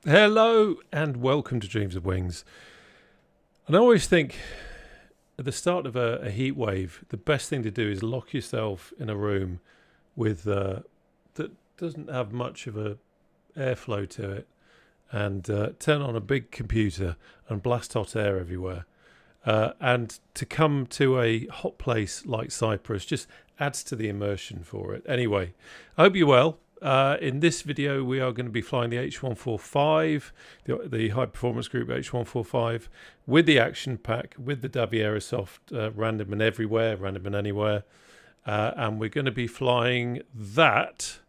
Hello and welcome to Dreams of Wings. And I always think at the start of a heat wave, the best thing to do is lock yourself in a room with that doesn't have much of a airflow to it, and turn on a big computer and blast hot air everywhere. And to come to a hot place like Cyprus just adds to the immersion for it. Anyway, I hope you're well. In this video, we are going to be flying the H145, the high performance group H145, with the action pack, with the davierosoft random and everywhere, random and anywhere. And we're going to be flying that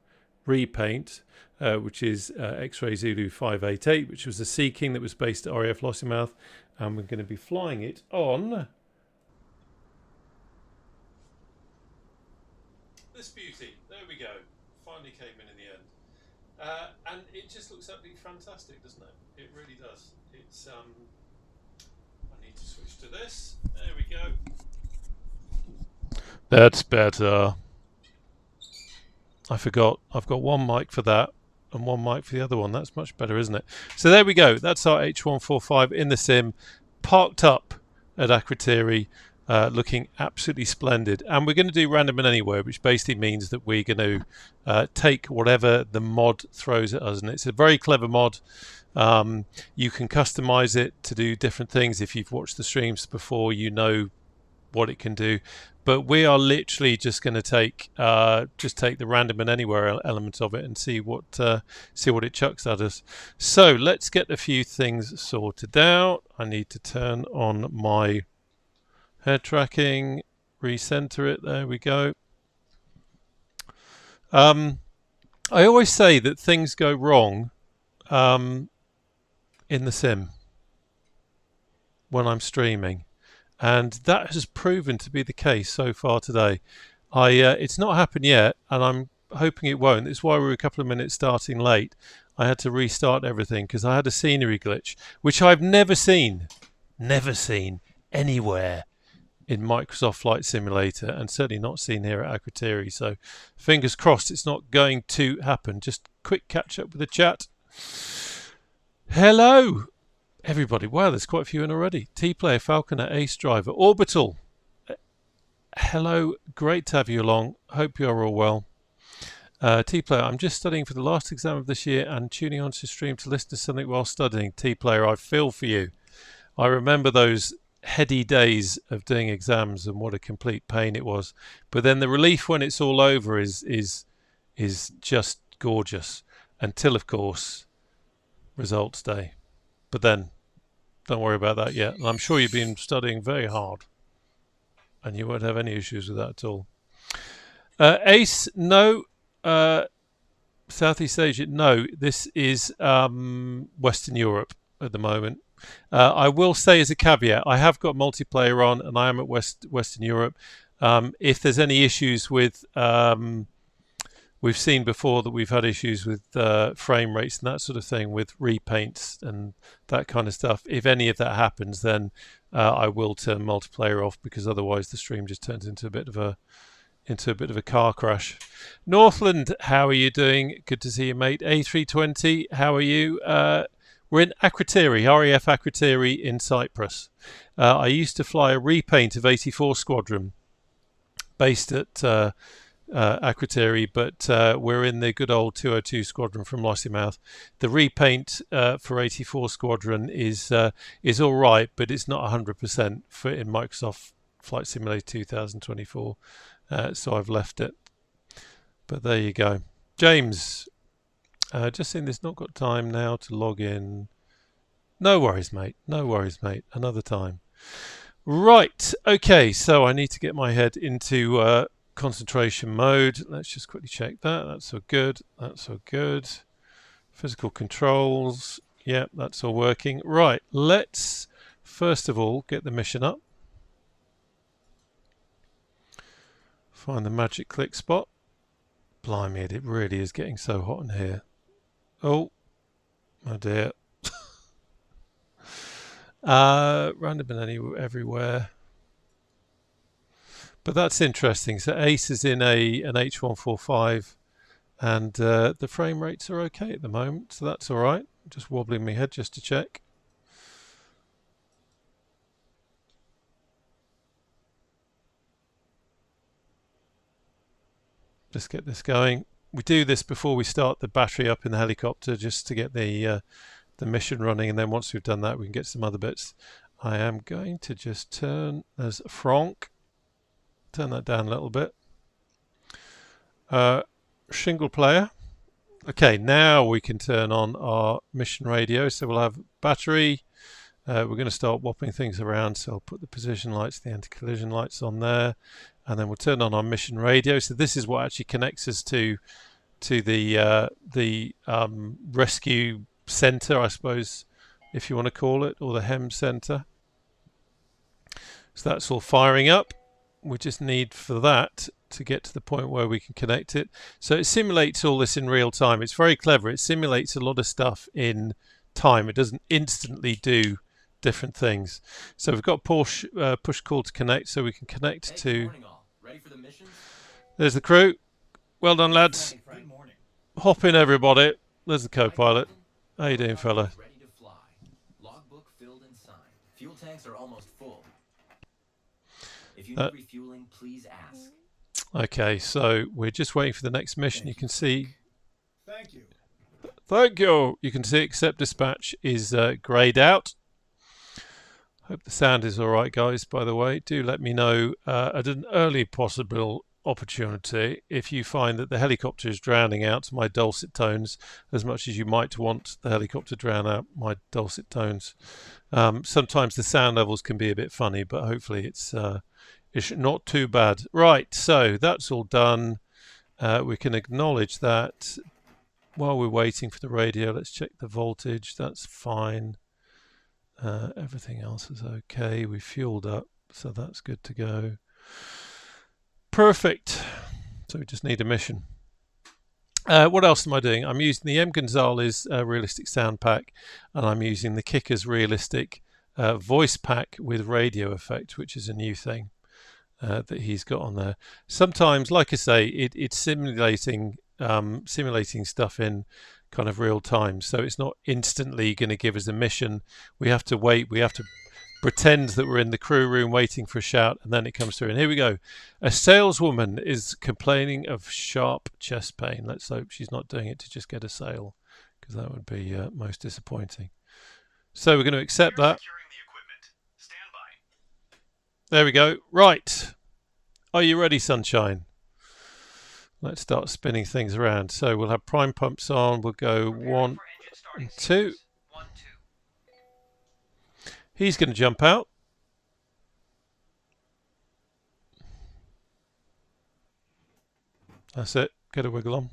repaint, which is X-Ray Zulu 588, which was a Sea King that was based at RAF Lossiemouth. And we're going to be flying it on this beauty. There we go. Finally came in the end. And it just looks absolutely fantastic, doesn't it? It really does. It's I need to switch to this. There we go. That's better. I forgot. I've got one mic for that and one mic for the other one. That's much better, isn't it? So there we go. That's our H145 in the sim, parked up at Akrotiri, looking absolutely splendid. And we're going to do random and anywhere, which basically means that we're going to take whatever the mod throws at us. And it's a very clever mod. You can customize it to do different things. If you've watched the streams before, you know what it can do. But we are literally just going to take the random and anywhere element of it and see what it chucks at us. So let's get a few things sorted out. I need to turn on my head tracking, recenter it. There we go. I always say that things go wrong in the sim when I'm streaming. And that has proven to be the case so far today. It's not happened yet, and I'm hoping it won't. It's why we're a couple of minutes starting late. I had to restart everything because I had a scenery glitch, which I've never seen anywhere in Microsoft Flight Simulator, and certainly not seen here at Akrotiri. So fingers crossed it's not going to happen. Just quick catch up with the chat. Hello everybody. Wow, there's quite a few in already. T-Player, Falconer, Ace Driver, Orbital. Hello, great to have you along. Hope you're all well. T-Player, I'm just studying for the last exam of this year and tuning onto the stream to listen to something while studying. T-Player, I feel for you. I remember those heady days of doing exams and what a complete pain it was. But then the relief when it's all over is just gorgeous. Until, of course, results day. But then, don't worry about that yet. And I'm sure you've been studying very hard. And you won't have any issues with that at all. Ace, no. Southeast Asia, no. This is Western Europe at the moment. I will say as a caveat, I have got multiplayer on and I am at Western Europe. If there's any issues with... we've seen before that we've had issues with frame rates and that sort of thing with repaints and that kind of stuff. If any of that happens, then I will turn multiplayer off because otherwise the stream just turns into a bit of a car crash. Northland, how are you doing? Good to see you, mate. A320, how are you? We're in Akrotiri, RAF Akrotiri in Cyprus. I used to fly a repaint of 84 Squadron based at Akrotiri, but we're in the good old 202 Squadron from Lossiemouth. The repaint for 84 Squadron is all right, but it's not 100% for in Microsoft Flight Simulator 2024. So I've left it. But there you go. James, just seeing this, not got time now to log in. No worries, mate. No worries, mate. Another time. Right. Okay. So I need to get my head into concentration mode. Let's just quickly check that. That's all good. That's all good. Physical controls. Yep, that's all working. Right. Let's first of all get the mission up. Find the magic click spot. Blimey, it really is getting so hot in here. Oh dear. Random and everywhere. But that's interesting. So Ace is in an H145 and the frame rates are okay at the moment, so that's all right. Just wobbling my head just to check. Just get this going. We do this before we start the battery up in the helicopter, just to get the mission running, and then once we've done that we can get some other bits. I am going to just turn as Franck. Turn that down a little bit. Shingle player. Okay, now we can turn on our mission radio. So we'll have battery. We're going to start whopping things around. So I'll put the position lights, the anti-collision lights on there, and then we'll turn on our mission radio. So this is what actually connects us to the rescue center, I suppose, if you want to call it, or the HEMS center. So that's all firing up. We just need for that to get to the point where we can connect it. So it simulates all this in real time. It's very clever. It simulates a lot of stuff in time. It doesn't instantly do different things. So we've got push call to connect, so we can connect to. Ready for the missions? There's the crew. Well done, lads. Hop in, everybody. There's the co-pilot. How you doing, fella? Ready to fly. Logbook filled and signed. Fuel tanks are almost full. If you need refueling, please ask. Okay, so we're just waiting for the next mission. You can see. Thank you. Thank you. You can see accept dispatch is greyed out. Hope the sound is all right, guys. By the way, do let me know at an early possible opportunity if you find that the helicopter is drowning out my dulcet tones as much as you might want the helicopter drown out my dulcet tones. Sometimes the sound levels can be a bit funny, but hopefully it's not too bad. Right, so that's all done. We can acknowledge that. While we're waiting for the radio, let's check the voltage. That's fine. Everything else is okay. We fueled up, so that's good to go. Perfect. So we just need a mission. What else am I doing? I'm using the M. Gonzalez realistic sound pack, and I'm using the Kicker's realistic voice pack with radio effect, which is a new thing that he's got on there. Sometimes, like I say, it's simulating stuff in kind of real time, so it's not instantly going to give us a mission. We have to wait. We have to pretend that we're in the crew room waiting for a shout, and then it comes through. And here we go. A saleswoman is complaining of sharp chest pain. Let's hope she's not doing it to just get a sale, because that would be most disappointing. So we're going to accept that. There we go. Right. Are you ready, sunshine? Let's start spinning things around. So we'll have prime pumps on. We'll go 1 and 2. He's going to jump out. That's it. Get a wiggle on.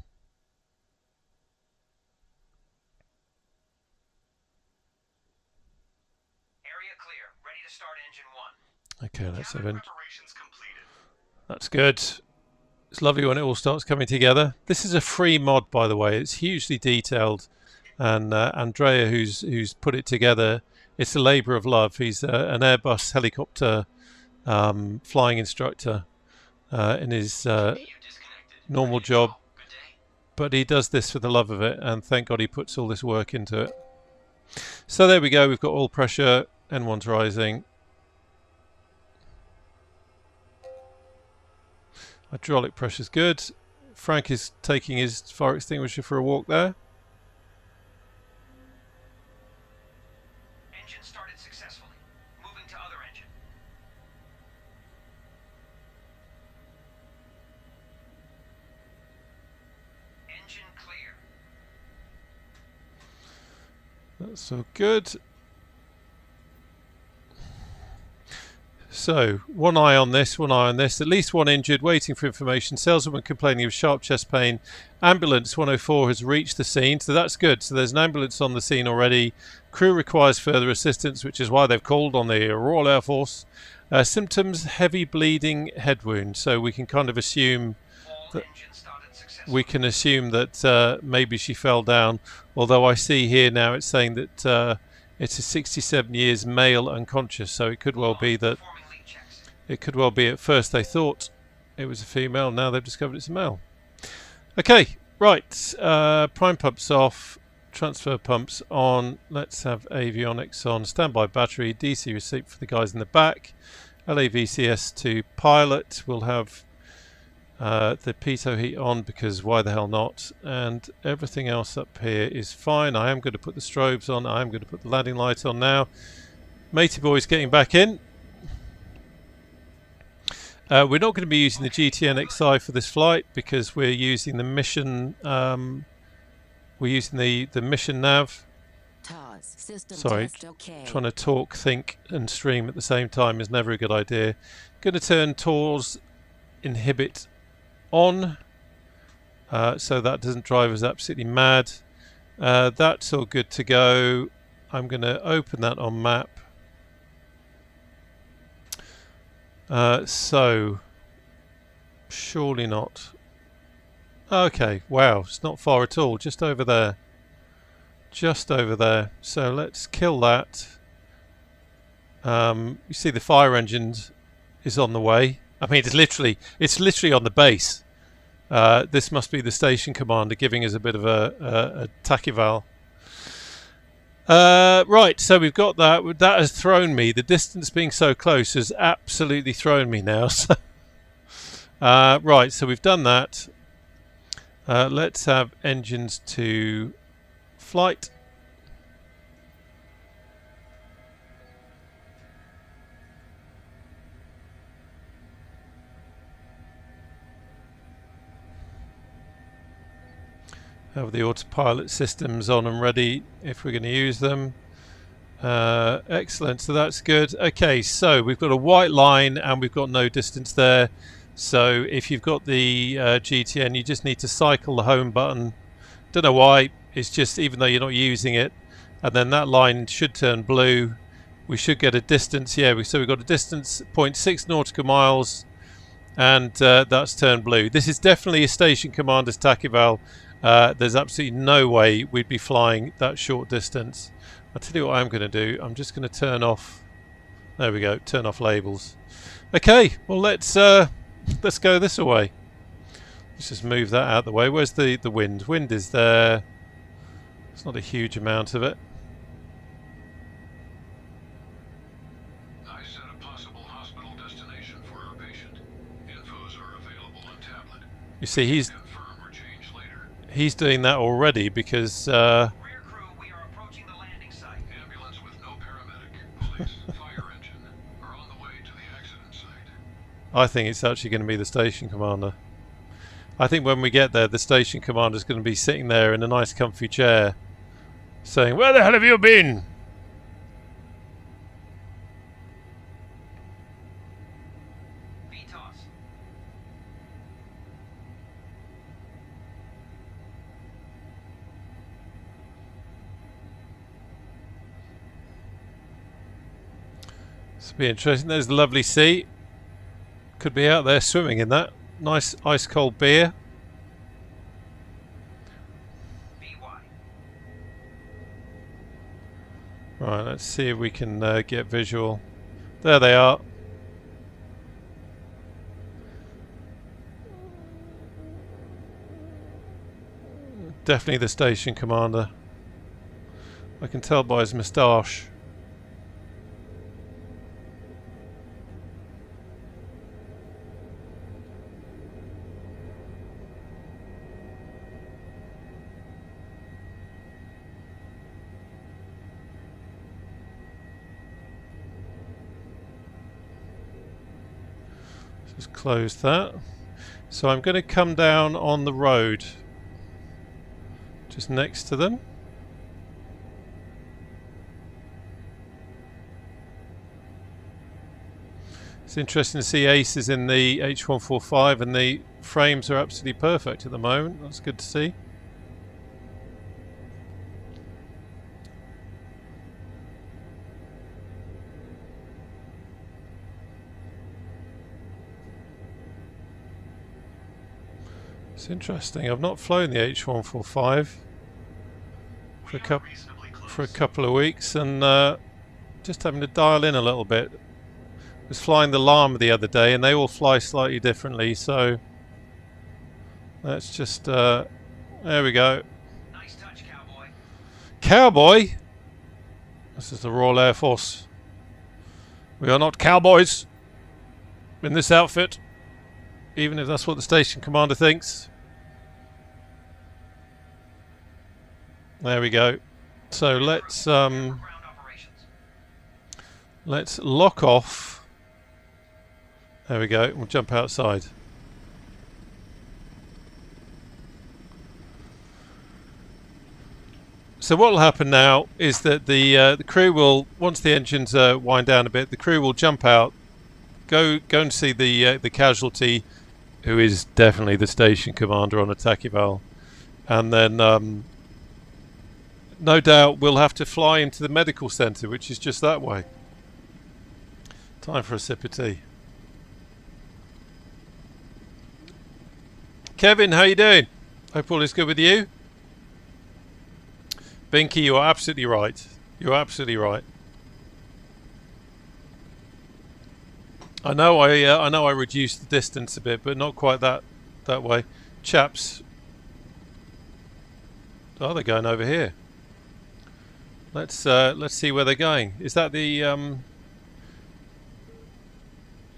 Area clear. Ready to start engine 1. Okay, let's have it. That's good. It's lovely when it all starts coming together. This is a free mod, by the way. It's hugely detailed, and Andrea, who's put it together, it's a labour of love. He's an Airbus helicopter flying instructor in his normal job, but he does this for the love of it, and thank God he puts all this work into it. So there we go. We've got oil pressure. N1's rising. Hydraulic pressure's good. Frank is taking his fire extinguisher for a walk there. Engine started successfully. Moving to other engine. Engine clear. That's all good. So, one eye on this, one eye on this. At least one injured, waiting for information. Saleswoman complaining of sharp chest pain. Ambulance 104 has reached the scene, so that's good. So there's an ambulance on the scene already. Crew requires further assistance, which is why they've called on the Royal Air Force. Symptoms, heavy bleeding, head wound. So we can kind of assume that maybe she fell down. Although I see here now it's saying that it's a 67 years male unconscious, so it could well be that. It could well be at first they thought it was a female, now they've discovered it's a male. Okay, right. Prime pumps off. transfer pumps on. Let's have avionics on. Standby battery, DC receipt for the guys in the back. LAVCS to pilot. We'll have the pitot heat on because why the hell not? And everything else up here is fine. I am going to put the strobes on. I am going to put the landing light on now. Matey boy's getting back in. We're not going to be using the GTN XI for this flight because we're using the mission. We're using the mission nav. Sorry, trying to talk, think, and stream at the same time is never a good idea. Going to turn TORS inhibit on, so that doesn't drive us absolutely mad. That's all good to go. I'm going to open that on map. So surely not. Okay, wow, it's not far at all, just over there. Just over there. So let's kill that. You see the fire engine is on the way. I mean, it's literally on the base. This must be the station commander giving us a bit of a tachyval. Right, so we've got that. That has thrown me. The distance being so close has absolutely thrown me now. So, right, so we've done that. Let's have engines to flight. Have the autopilot systems on and ready if we're going to use them. Excellent, so that's good. Okay, so we've got a white line and we've got no distance there. So if you've got the GTN, you just need to cycle the home button. Don't know why, it's just even though you're not using it. And then that line should turn blue. We should get a distance, yeah, so we've got a distance 0.6 nautical miles and that's turned blue. This is definitely a station commander's tachyval. There's absolutely no way we'd be flying that short distance. I'll tell you what I'm going to do. I'm just going to turn off. There we go. Turn off labels. Okay. Well, let's go this way. Let's just move that out of the way. Where's the wind? Wind is there. It's not a huge amount of it. I set a possible hospital destination for our patient. Infos are available on tablet. You see, he's doing that already because rear crew, we are approaching the landing site. Ambulance with no paramedic, police, fire engine are on the way to the accident site. I think it's actually going to be the station commander. I think when we get there, the station commander is going to be sitting there in a nice comfy chair saying, "Where the hell have you been?" This will be interesting. There's the lovely sea. Could be out there swimming in that. Nice ice cold beer. Right, let's see if we can get visual. There they are. Definitely the station commander. I can tell by his moustache. Just close that. So I'm going to come down on the road just next to them. It's interesting to see aces in the H145 and the frames are absolutely perfect at the moment. That's good to see. It's interesting. I've not flown the H145 for a couple of weeks, and just having to dial in a little bit. I was flying the Llama the other day, and they all fly slightly differently. So let's just there we go. Nice touch, cowboy. Cowboy? This is the Royal Air Force. We are not cowboys in this outfit, even if that's what the station commander thinks. There we go. So let's lock off. There we go. We'll jump outside. So what will happen now is that the crew will, once the engines wind down a bit, the crew will jump out, go and see the casualty, who is definitely the station commander on a tachyval, and then no doubt we'll have to fly into the medical centre, which is just that way. Time for a sip of tea. Kevin, how you doing? Hope all is good with you. Binky, you are absolutely right. You're absolutely right. I know I reduced the distance a bit, but not quite that way. Chaps. Oh, they're going over here. Let's see where they're going. Is that the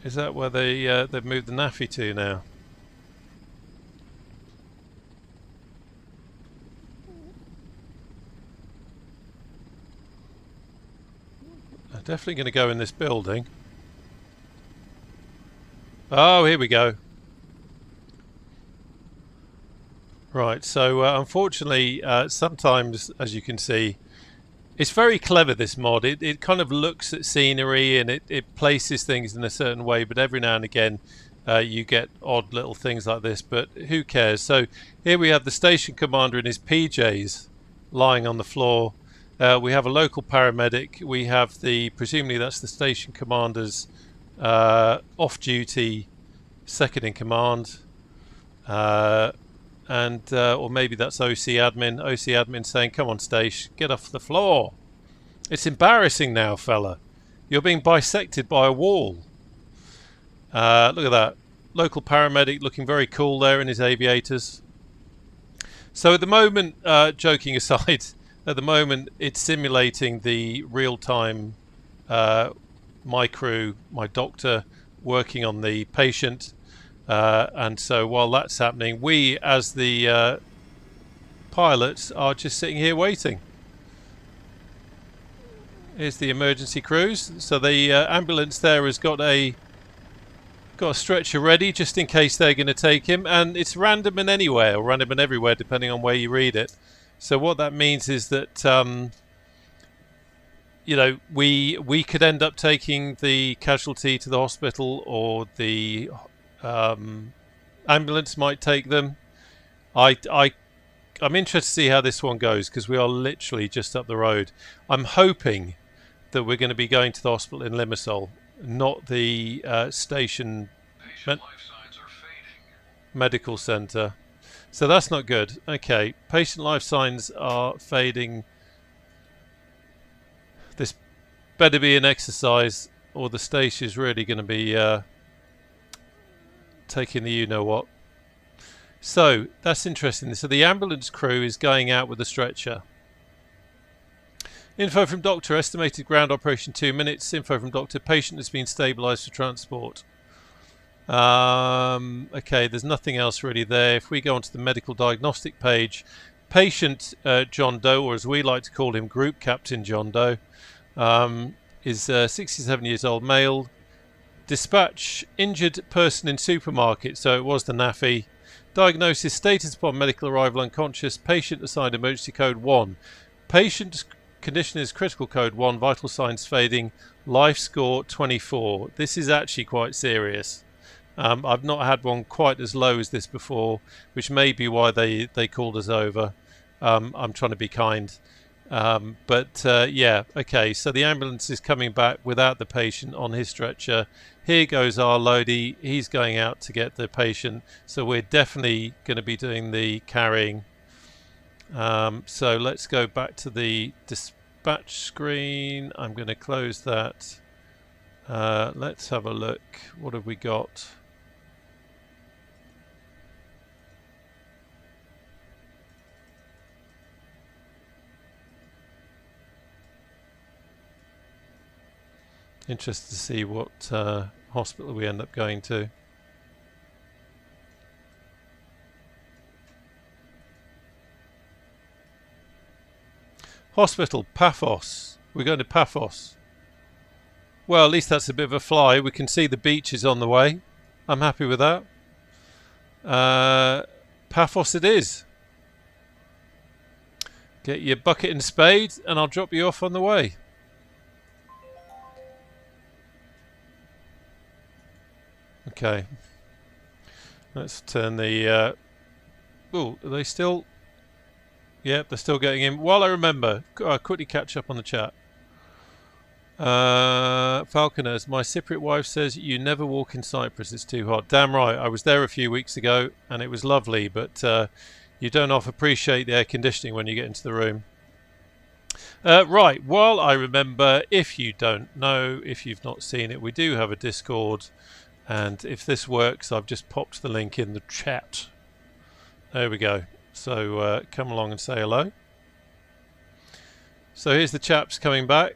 is that where they've moved the NAFI to now? I'm definitely going to go in this building. Oh, here we go. Right, so unfortunately, sometimes, as you can see, it's very clever, this mod. It kind of looks at scenery and it places things in a certain way, but every now and again you get odd little things like this, but who cares? So here we have the station commander in his PJs lying on the floor. We have a local paramedic. We have presumably that's the station commander's off-duty second in command. Or maybe that's OC admin saying, come on, Stash, get off the floor. It's embarrassing now, fella. You're being bisected by a wall. Look at that. Local paramedic looking very cool there in his aviators. So at the moment, joking aside, at the moment it's simulating the real-time my crew, my doctor, working on the patient. And so while that's happening, we as the pilots are just sitting here waiting. Here's the emergency crews. So the ambulance there has got a stretcher ready just in case they're going to take him, and it's random and anywhere, or random and everywhere depending on where you read it. So what that means is that you know, we could end up taking the casualty to the hospital, or the ambulance might take them. I'm interested to see how this one goes, because we are literally just up the road. I'm hoping that we're going to be going to the hospital in Limassol, not the station medical centre. So that's not good. Okay, patient life signs are fading. This better be an exercise, or the station is really going to be taking the you-know-what. So that's interesting. So the ambulance crew is going out with a stretcher. Info from doctor, estimated ground operation 2 minutes. Info from doctor, patient has been stabilised for transport. Okay, there's nothing else really there. If we go onto the medical diagnostic page, patient John Doe, or as we like to call him, Group Captain John Doe, is 67 years old, male. Dispatch, injured person in supermarket, so it was the NAFI. Diagnosis, status upon medical arrival unconscious. Patient assigned emergency code 1. Patient's condition is critical code 1. Vital signs fading. Life score 24. This is actually quite serious. I've not had one quite as low as this before, which may be why they called us over. I'm trying to be kind. Yeah, okay, so the ambulance is coming back without the patient on his stretcher. Here goes our loadie. He's going out to get the patient, so we're definitely going to be doing the carrying. So let's go back to the dispatch screen. I'm going to close that. Let's have a look. What have we got? Interested to see what hospital we end up going to. Hospital, Paphos. We're going to Paphos. Well, at least that's a bit of a fly. We can see the beaches on the way. I'm happy with that. Paphos it is. Get your bucket and spade and I'll drop you off on the way. Okay. Let's turn the... oh, are they still... Yep, they're still getting in. While I remember, I'll quickly catch up on the chat. Falconers, my Cypriot wife says you never walk in Cyprus, it's too hot. Damn right, I was there a few weeks ago and it was lovely, but you don't often appreciate the air conditioning when you get into the room. Right, while I remember, if you don't know, if you've not seen it, we do have a Discord, and if this works, I've just popped the link in the chat. There we go. So come along and say hello. So here's the chaps coming back.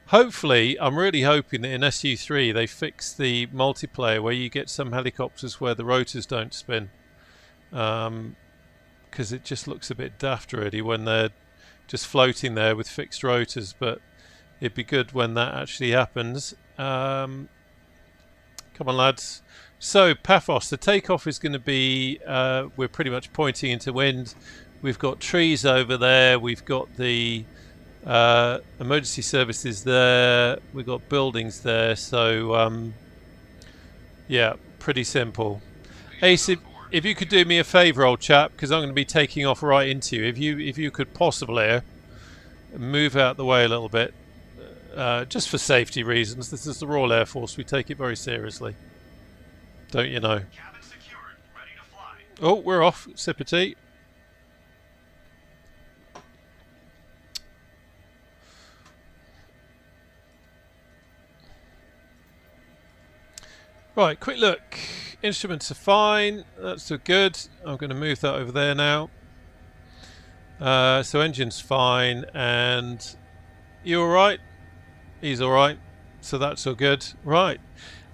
Hopefully, I'm really hoping that in SU3 they fix the multiplayer where you get some helicopters where the rotors don't spin. Because it just looks a bit daft really when they're just floating there with fixed rotors, but it'd be good when that actually happens. Come on lads. So Paphos, the takeoff is going to be, we're pretty much pointing into wind. We've got trees over there, we've got the emergency services there, we've got buildings there, so yeah, pretty simple. Ace, if you could do me a favour, old chap, because I'm going to be taking off right into you, if you could possibly move out the way a little bit, just for safety reasons. This is the Royal Air Force, we take it very seriously. Don't you know? Cabin secured, ready to fly. Oh, we're off. Sip of tea. Right, quick look. Instruments are fine. That's all good. I'm going to move that over there now. So engine's fine, and you all right? He's all right. So that's all good. Right.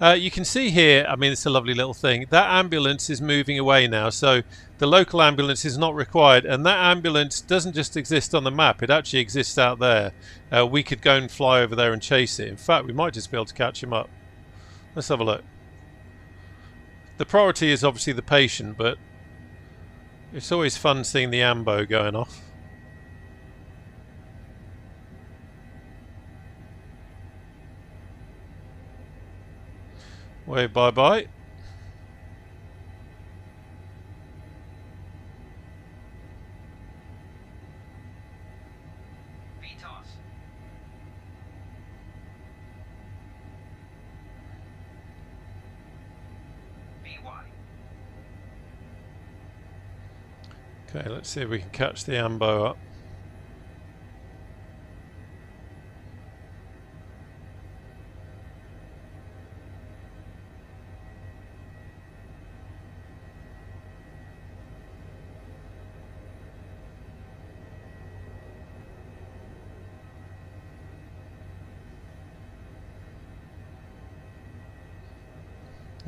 You can see here, I mean, it's a lovely little thing. That ambulance is moving away now, so the local ambulance is not required, and that ambulance doesn't just exist on the map, it actually exists out there. We could go and fly over there and chase it. In fact, we might just be able to catch him up. Let's have a look. The priority is obviously the patient, but it's always fun seeing the ambo going off. Wave bye-bye. VTOS. VY. Okay, let's see if we can catch the ambo up.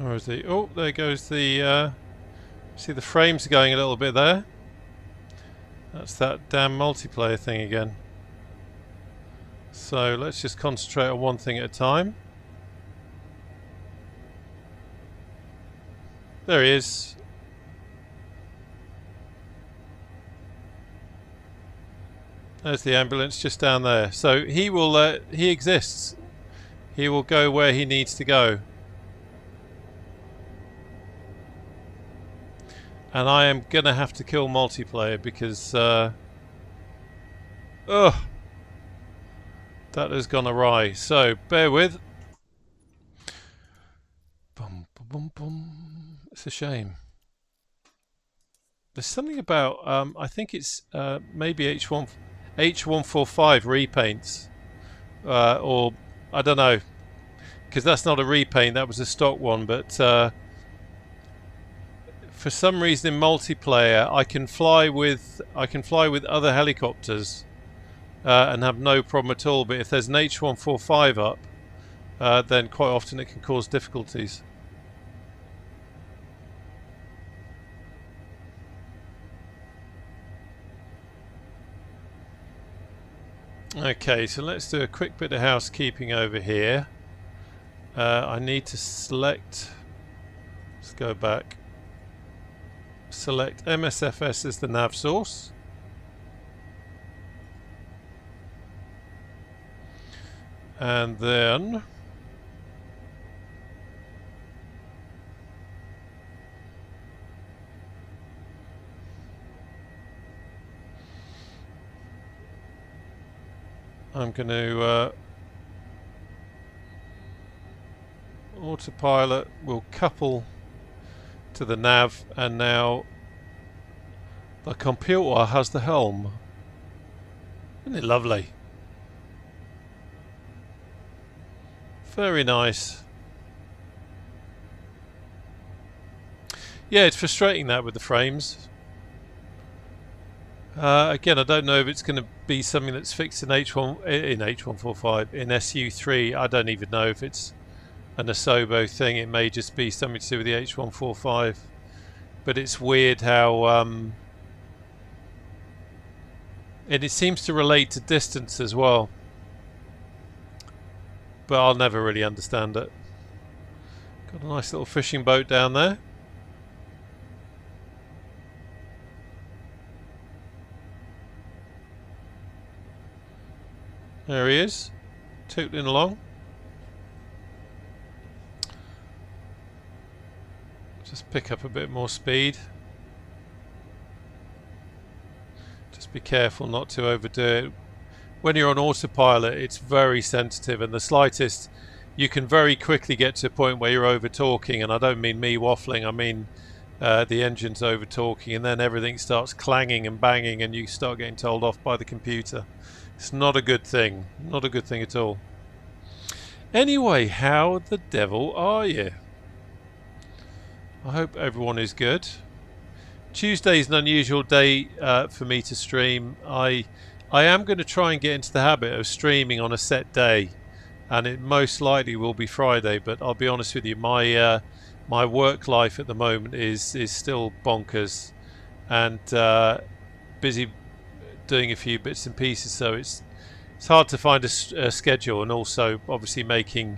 Or is the... oh, there goes the... see the frames are going a little bit there. That's that damn multiplayer thing again. So let's just concentrate on one thing at a time. There he is. There's the ambulance just down there. So he will... he exists. He will go where he needs to go. And I am going to have to kill multiplayer because... ugh! That has gone awry. So, bear with. Bum, bum, bum, bum. It's a shame. There's something about... I think it's maybe H145 repaints. Or, I don't know. Because that's not a repaint, that was a stock one. But... for some reason in multiplayer I can fly with other helicopters and have no problem at all, but if there's an H145 up then quite often it can cause difficulties. Okay, so let's do a quick bit of housekeeping over here. I need to select, let's go back, select MSFS as the nav source. And then I'm going to autopilot will couple to the nav, and now the computer has the helm. Isn't it lovely? Very nice. Yeah, it's frustrating that with the frames. Again, I don't know if it's going to be something that's fixed in H145 in SU3. I don't even know if it's an Asobo thing. It may just be something to do with the H145. But it's weird how and it seems to relate to distance as well. But I'll never really understand it. Got a nice little fishing boat down there. There he is, tootling along. Just pick up a bit more speed. Just be careful not to overdo it. When you're on autopilot, it's very sensitive, and the slightest, you can very quickly get to a point where you're over talking, and I don't mean me waffling, I mean the engine's over talking, and then everything starts clanging and banging and you start getting told off by the computer. It's not a good thing, not a good thing at all. Anyway, how the devil are you? I hope everyone is good. Tuesday's an unusual day for me to stream. I am going to try and get into the habit of streaming on a set day, and it most likely will be Friday, but I'll be honest with you, my my work life at the moment is still bonkers, and busy doing a few bits and pieces, so it's hard to find a schedule, and also obviously making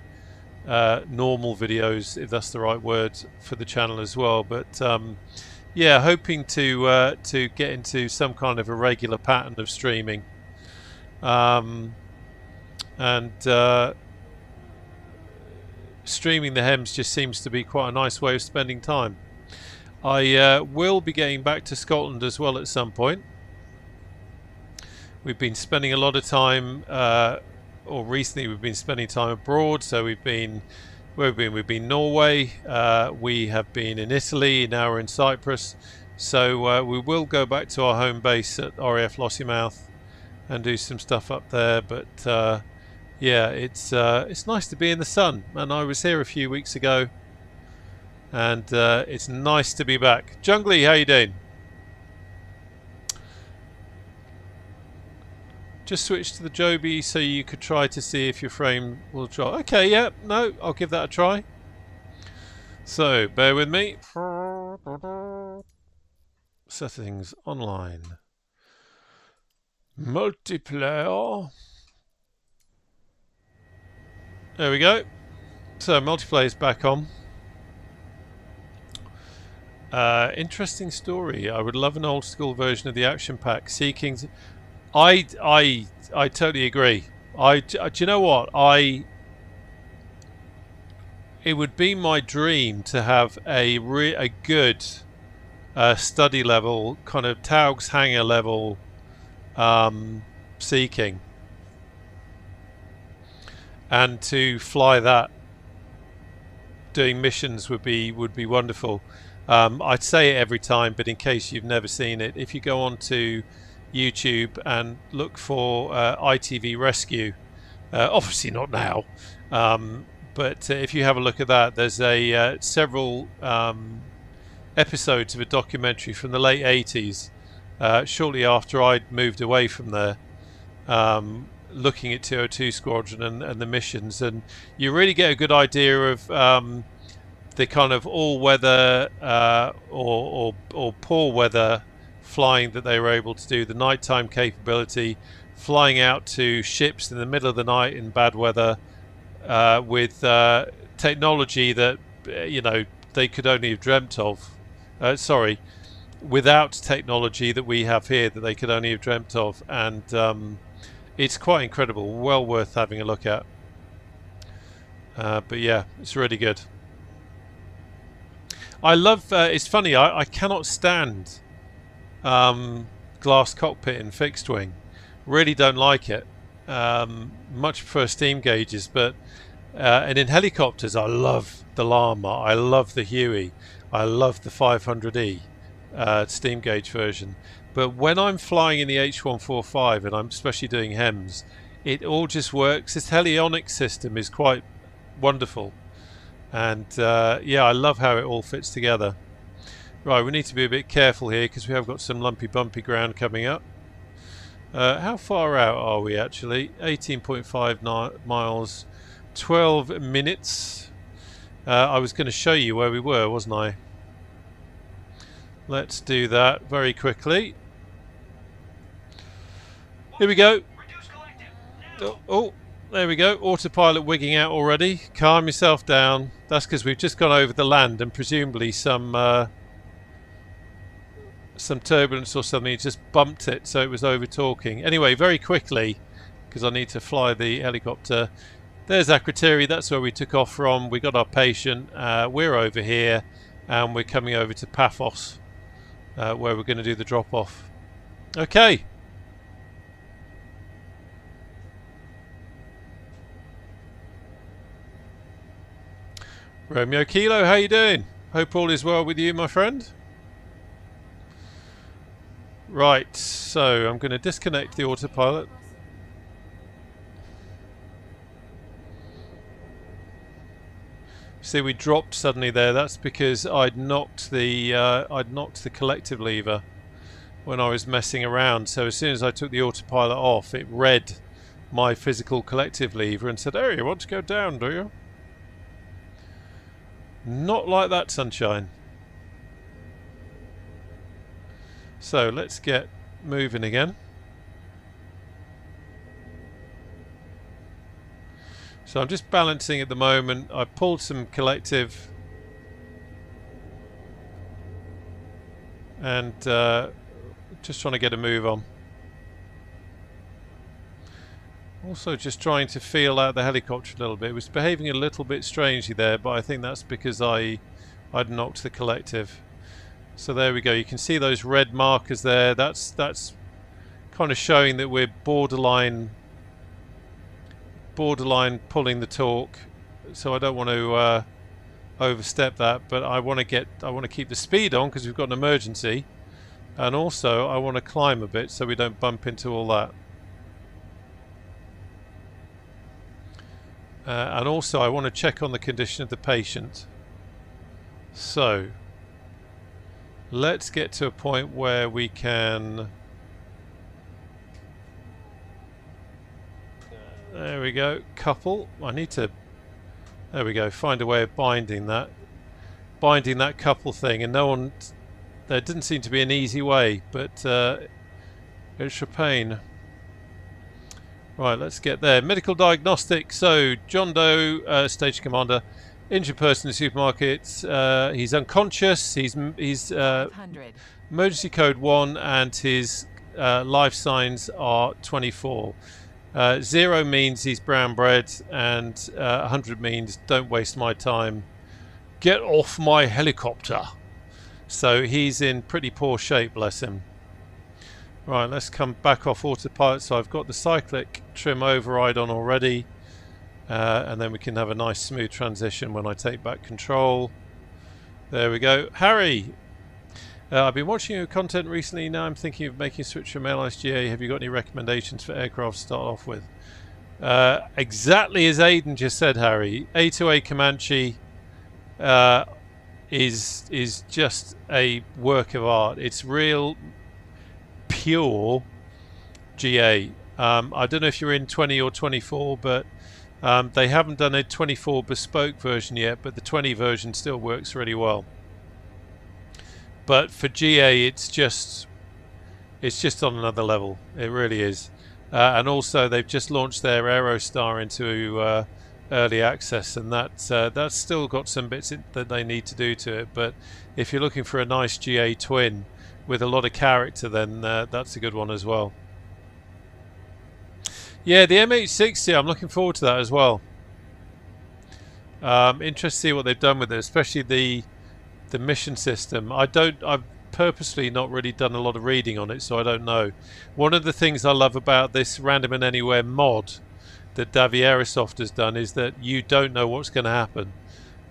normal videos, if that's the right word, for the channel as well. But yeah, hoping to get into some kind of a regular pattern of streaming, and streaming the HEMS just seems to be quite a nice way of spending time. I will be getting back to Scotland as well at some point. We've been spending a lot of time, or recently we've been spending time abroad. So we've been, where have we been? We've been Norway, we have been in Italy, now we're in Cyprus. So we will go back to our home base at RAF Lossiemouth and do some stuff up there. But yeah, it's nice to be in the sun, and I was here a few weeks ago, and it's nice to be back. Jungly, how you doing? Just switch to the Joby so you could try to see if your frame will drop. Okay, yeah, no, I'll give that a try. So, bear with me. Settings, online. Multiplayer. There we go. So, multiplayer is back on. Interesting story. I would love an old school version of the action pack. Seeking... I totally agree. Do you know what? It would be my dream to have a good study level, kind of Taugs hangar level Seeking, and to fly that doing missions would be wonderful. I'd say it every time, but in case you've never seen it, if you go on to YouTube and look for ITV Rescue, obviously not now, but if you have a look at that, there's a several episodes of a documentary from the late 80s, shortly after I'd moved away from there, looking at 202 Squadron and the missions, and you really get a good idea of the kind of all-weather or poor weather flying that they were able to do, the nighttime capability, flying out to ships in the middle of the night in bad weather with technology that they could only have dreamt of. Without technology that we have here that they could only have dreamt of, and it's quite incredible, well worth having a look at. But yeah, it's really good. I love, it's funny, I cannot stand glass cockpit in fixed wing. Really don't like it. Much prefer steam gauges, but and in helicopters I love the Llama, I love the Huey, I love the 500E steam gauge version. But when I'm flying in the H145 and I'm especially doing HEMS, it all just works. This helionics system is quite wonderful, and yeah, I love how it all fits together. Right, we need to be a bit careful here because we have got some lumpy bumpy ground coming up. How far out are we actually? 18.5 miles, 12 minutes. I was going to show you where we were, wasn't I? Let's do that very quickly. Here we go. Oh, there we go. Autopilot wigging out already. Calm yourself down. That's because we've just gone over the land and presumably some turbulence or something just bumped it, so it was over talking. Anyway, very quickly, because I need to fly the helicopter. There's Akrotiri, that's where we took off from. We got our patient. We're over here and we're coming over to Paphos, where we're going to do the drop off. Okay. Romeo Kilo, how you doing? Hope all is well with you, my friend. Right, so I'm going to disconnect the autopilot. See, we dropped suddenly there. That's because I'd knocked the collective lever when I was messing around. So as soon as I took the autopilot off, it read my physical collective lever and said, "Oh, you want to go down, do you?" Not like that, sunshine. So let's get moving again. So I'm just balancing at the moment. I pulled some collective and just trying to get a move on. Also just trying to feel out the helicopter a little bit. It was behaving a little bit strangely there, but I think that's because I'd knocked the collective. So there we go. You can see those red markers there. That's kind of showing that we're borderline pulling the torque. So I don't want to overstep that, but I want to keep the speed on because we've got an emergency, and also I want to climb a bit so we don't bump into all that. And also I want to check on the condition of the patient. So let's get to a point where we can... There we go, couple. I need to... There we go, find a way of binding that couple thing, and no one... There didn't seem to be an easy way, but it's a pain. Right, let's get there. Medical diagnostic. So, John Doe, stage commander, injured person in the supermarket. He's unconscious. He's emergency code 1, and his life signs are 24. 0 means he's brown bread, and 100 means don't waste my time. Get off my helicopter. So he's in pretty poor shape, bless him. Right, let's come back off autopilot. So I've got the cyclic trim override on already, and then we can have a nice smooth transition when I take back control. There we go. Harry, I've been watching your content recently. Now I'm thinking of making a switch from LSGA. Have you got any recommendations for aircraft to start off with? Exactly as Aidan just said, Harry. A2A Comanche is just a work of art. It's real pure GA. I don't know if you're in 20 or 24, but they haven't done a 24 bespoke version yet, but the 20 version still works really well. But for GA, it's just on another level. It really is. And also, they've just launched their Aerostar into early access, and that's still got some bits that they need to do to it. But if you're looking for a nice GA twin with a lot of character, then that's a good one as well. Yeah, the MH60, I'm looking forward to that as well. Interested to see what they've done with it, especially the mission system. I've purposely not really done a lot of reading on it, so I don't know. One of the things I love about this Random and Anywhere mod that davierosoft has done is that you don't know what's going to happen,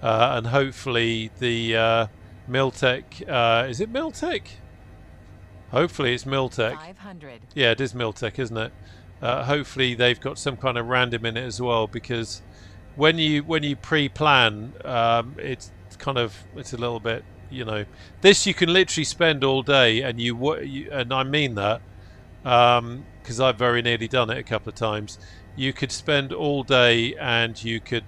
and hopefully the Miltech, is it Miltech? Hopefully it's Miltech. 500. Yeah, it is Miltech, isn't it? Hopefully they've got some kind of random in it as well, because when you pre-plan, it's a little bit, you know, this you can literally spend all day, and and I mean that because I've very nearly done it a couple of times. You could spend all day and you could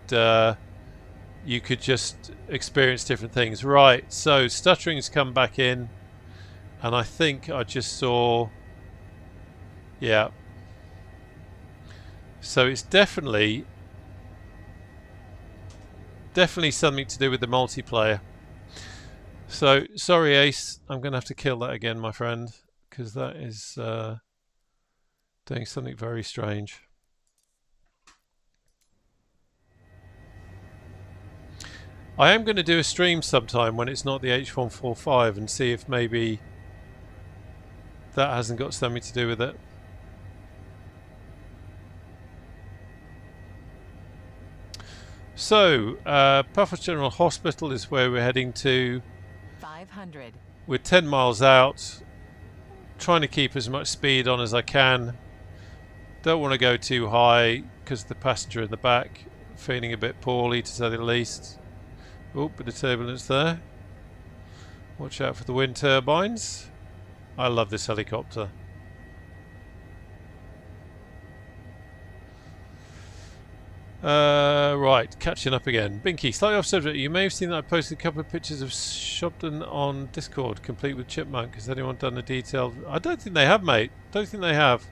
just experience different things. Right, so stuttering's come back in, and I think I just saw, yeah. So it's definitely something to do with the multiplayer. So sorry, Ace, I'm going to have to kill that again, my friend, because that is doing something very strange. I am going to do a stream sometime when it's not the H145 and see if maybe that hasn't got something to do with it. So, Paphos General Hospital is where we're heading to. 500. We're 10 miles out, trying to keep as much speed on as I can. Don't want to go too high because the passenger in the back feeling a bit poorly, to say the least. Oh, bit of turbulence there. Watch out for the wind turbines. I love this helicopter. Right, catching up again. Binky, slightly off subject. You may have seen that I posted a couple of pictures of Shobden on Discord, complete with chipmunk. Has anyone done a detailed? I don't think they have, mate. Don't think they have.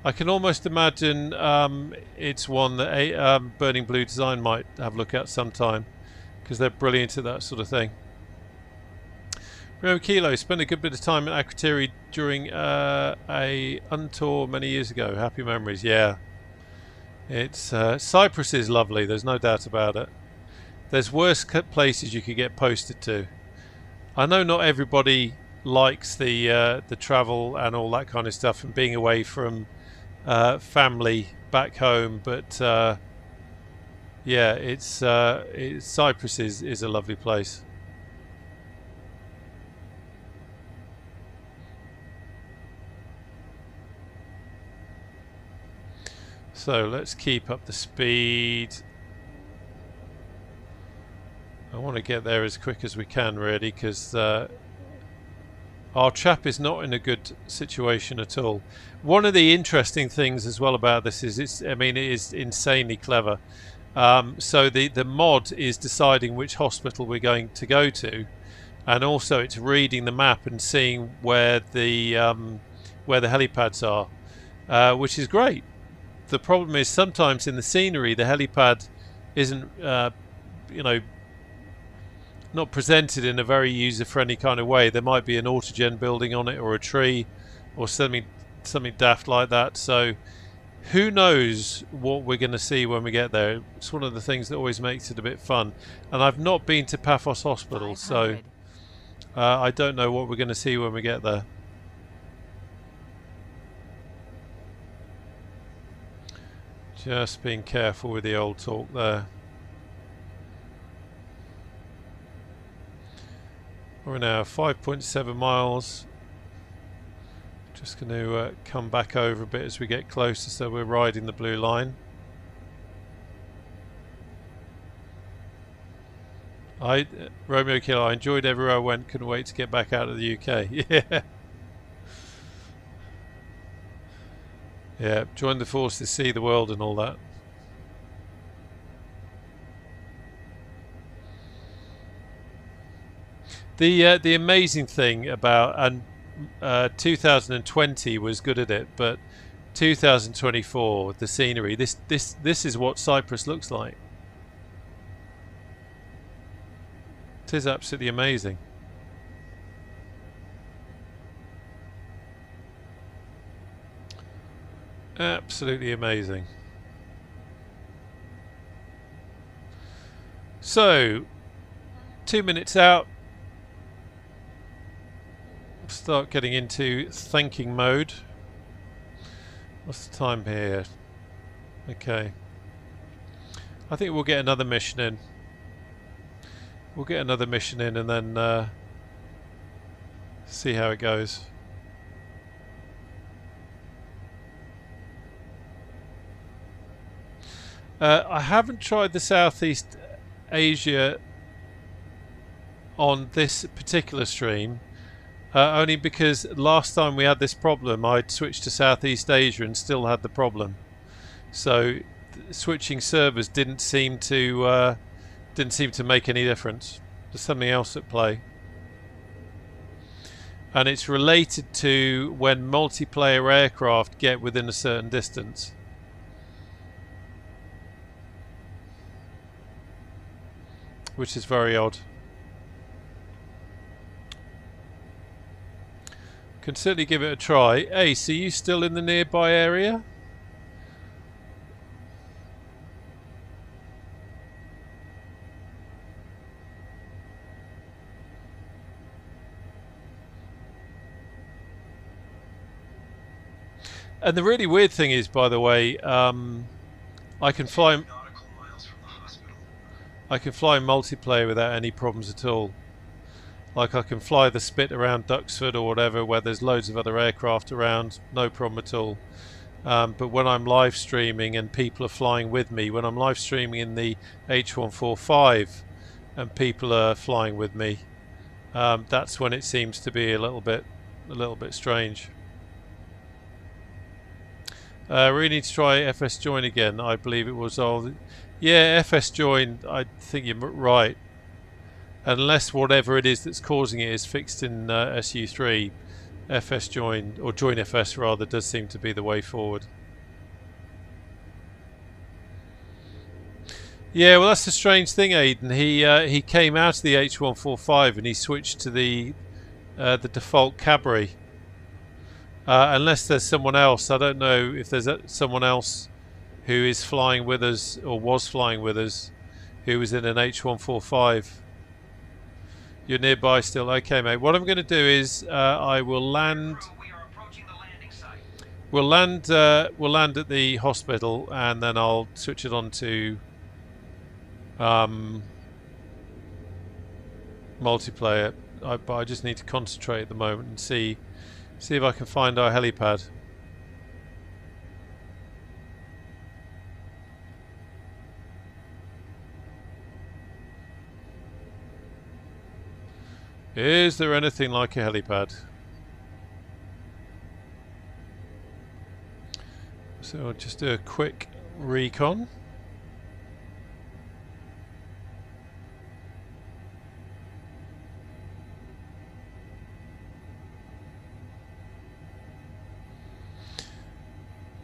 I can almost imagine it's one that Burning Blue Design might have a look at sometime, because they're brilliant at that sort of thing. Remo Kilo, spent a good bit of time at Akrotiri during a untour many years ago. Happy memories, yeah. It's Cyprus is lovely, there's no doubt about it. There's worse places you could get posted to. I know not everybody likes the travel and all that kind of stuff and being away from family back home, but yeah, Cyprus is a lovely place. So let's keep up the speed. I want to get there as quick as we can, really, because our chap is not in a good situation at all. One of the interesting things as well about this is it is insanely clever. So the mod is deciding which hospital we're going to go to, and also it's reading the map and seeing where the helipads are, which is great. The problem is sometimes in the scenery the helipad isn't not presented in a very user-friendly kind of way. There might be an autogen building on it, or a tree, or something daft like that. So who knows what we're going to see when we get there. It's one of the things that always makes it a bit fun. And I've not been to Paphos Hospital, 500. So I don't know what we're going to see when we get there. Just being careful with the old talk there. We're now 5.7 miles. Just going to come back over a bit as we get closer, so we're riding the blue line. Romeo Killer, I enjoyed everywhere I went, couldn't wait to get back out of the UK. Yeah. Yeah, join the forces, see the world and all that. The amazing thing about, and 2020 was good at it, but 2024, the scenery, this is what Cyprus looks like. It is absolutely amazing. Absolutely amazing. So, 2 minutes out. Start getting into thanking mode. What's the time here? Okay. I think we'll get another mission in. We'll get another mission in and then see how it goes. I haven't tried the Southeast Asia on this particular stream, only because last time we had this problem I'd switched to Southeast Asia and still had the problem. So switching servers didn't seem to make any difference. There's something else at play. And it's related to when multiplayer aircraft get within a certain distance. Which is very odd. Can certainly give it a try. Hey, so you still in the nearby area? And the really weird thing is, by the way, I can fly multiplayer without any problems at all. Like I can fly the Spit around Duxford or whatever, where there's loads of other aircraft around, no problem at all. But when I'm live streaming and people are flying with me, when I'm live streaming in the H145 and people are flying with me, that's when it seems to be a little bit strange. We need to try FS join again. I believe it was all. Yeah, FS join. I think you're right. Unless whatever it is that's causing it is fixed in SU3, FS join, or join FS rather, does seem to be the way forward. Yeah, well, that's the strange thing, Aiden. He came out of the H145 and he switched to the default Cabri. Unless there's someone else, I don't know if there's someone else who is flying with us or was flying with us who was in an H145. You're nearby still, okay, mate. What I'm going to do is I will land. We'll land at the hospital and then I'll switch it on to multiplayer. But I just need to concentrate at the moment and see if I can find our helipad. Is there anything like a helipad? So I'll just do a quick recon.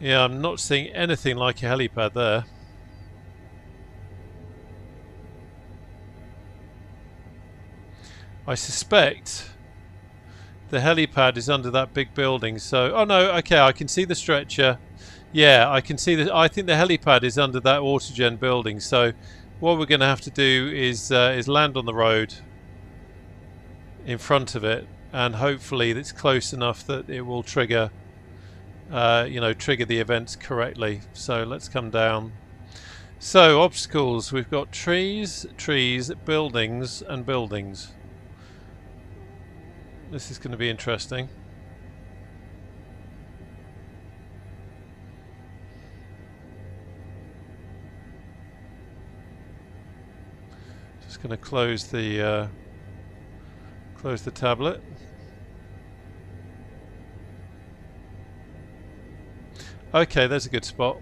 Yeah, I'm not seeing anything like a helipad there. I suspect the helipad is under that big building. So, oh no, okay, I can see the stretcher. Yeah, I can see that. I think the helipad is under that autogen building. So, what we're going to have to do is land on the road in front of it, and hopefully it's close enough that it will trigger, trigger the events correctly. So let's come down. So obstacles. We've got trees, buildings, and buildings. This is going to be interesting. Just going to close the tablet. Okay, there's a good spot.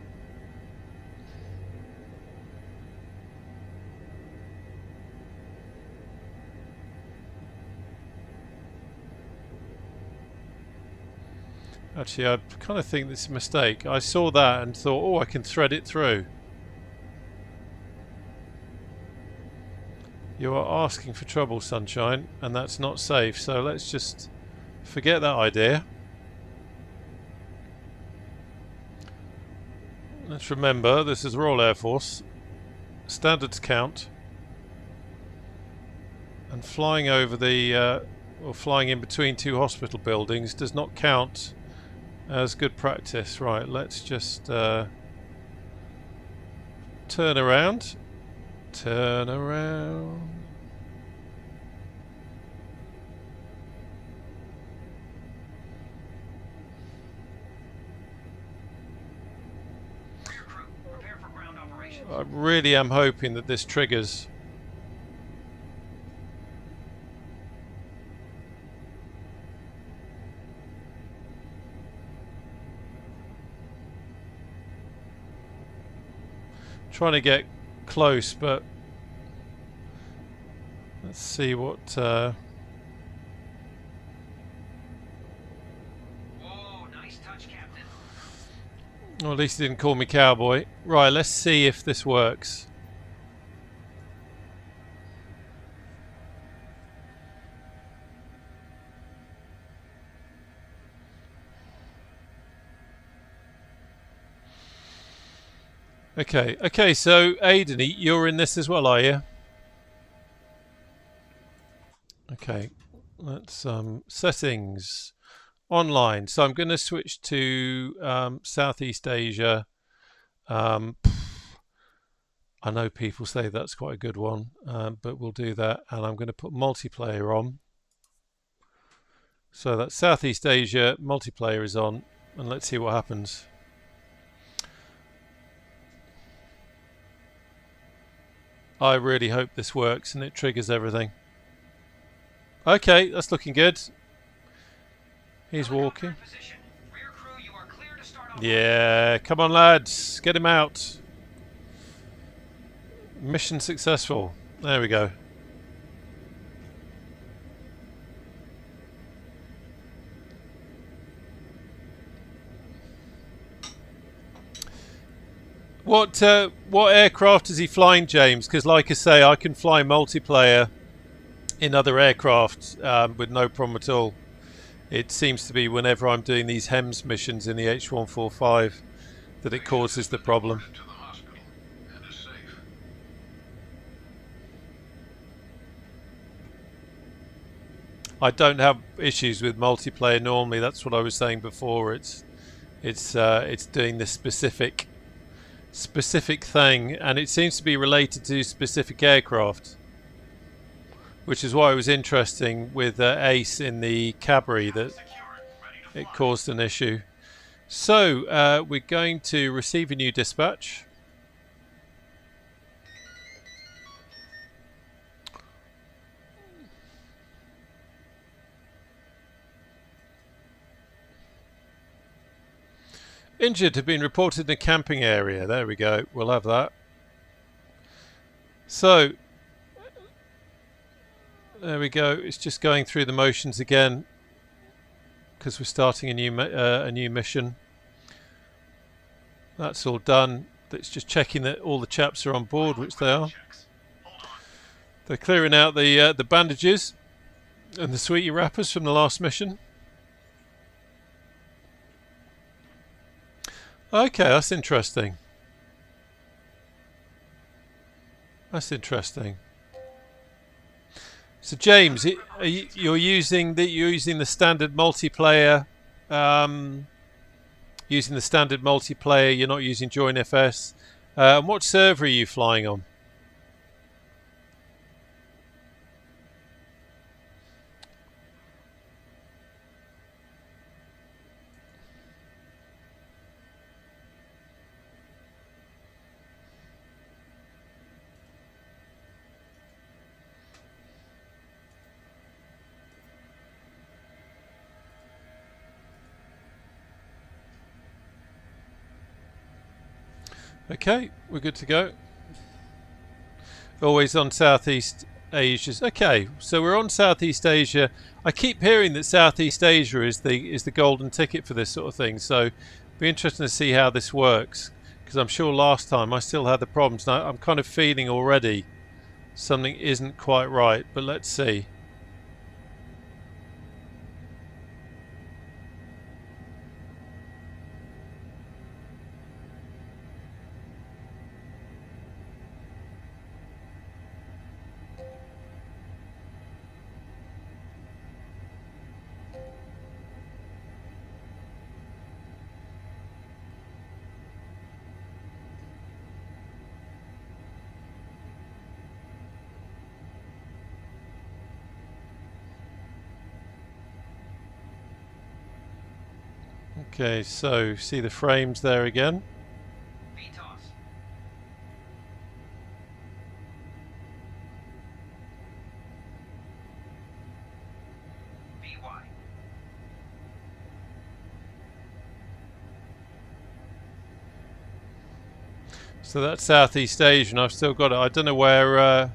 Actually, I kind of think this is a mistake. I saw that and thought, oh, I can thread it through. You are asking for trouble, Sunshine, and that's not safe. So let's just forget that idea. Let's remember, this is Royal Air Force. Standards count. And flying over the, or flying in between two hospital buildings does not count as good practice. Right, let's just turn around. Turn around. Rear crew, prepare for ground operations. I really am hoping that this triggers. Trying to get close, but let's see what. Whoa, nice touch, Captain. Well, at least he didn't call me cowboy. Right, let's see if this works. Okay, so Aidan, you're in this as well, are you? Okay, let's settings, online. So I'm going to switch to Southeast Asia. I know people say that's quite a good one, but we'll do that. And I'm going to put multiplayer on. So that's Southeast Asia, multiplayer is on, and let's see what happens. I really hope this works and it triggers everything. Okay, that's looking good. He's walking. Rear crew, you are clear to start off. Yeah, come on lads, get him out. Mission successful. There we go. What aircraft is he flying, James? Because like I say, I can fly multiplayer in other aircraft with no problem at all. It seems to be whenever I'm doing these HEMS missions in the H145 that it causes the problem. To the hospital and is safe. I don't have issues with multiplayer normally. That's what I was saying before. It's doing this specific thing, and it seems to be related to specific aircraft, which is why it was interesting with Ace in the Cabri that it caused an issue. So we're going to receive a new dispatch. Injured have been reported in a camping area. There we go. We'll have that. So there we go. It's just going through the motions again because we're starting a new mission. That's all done. It's just checking that all the chaps are on board, which they are. They're clearing out the bandages and the sweetie wrappers from the last mission. Okay, that's interesting. That's interesting. So James, you're using the standard multiplayer. Using the standard multiplayer. You're not using Join FS. And what server are you flying on? Okay, we're good to go. Always on Southeast Asia. Okay, so we're on Southeast Asia. I keep hearing that Southeast Asia is the golden ticket for this sort of thing. So it'll be interesting to see how this works, because I'm sure last time I still had the problems. Now I'm kind of feeling already something isn't quite right, but let's see. Okay, so see the frames there again. VTOS. VY. So that's Southeast Asia, and I've still got it. I don't know where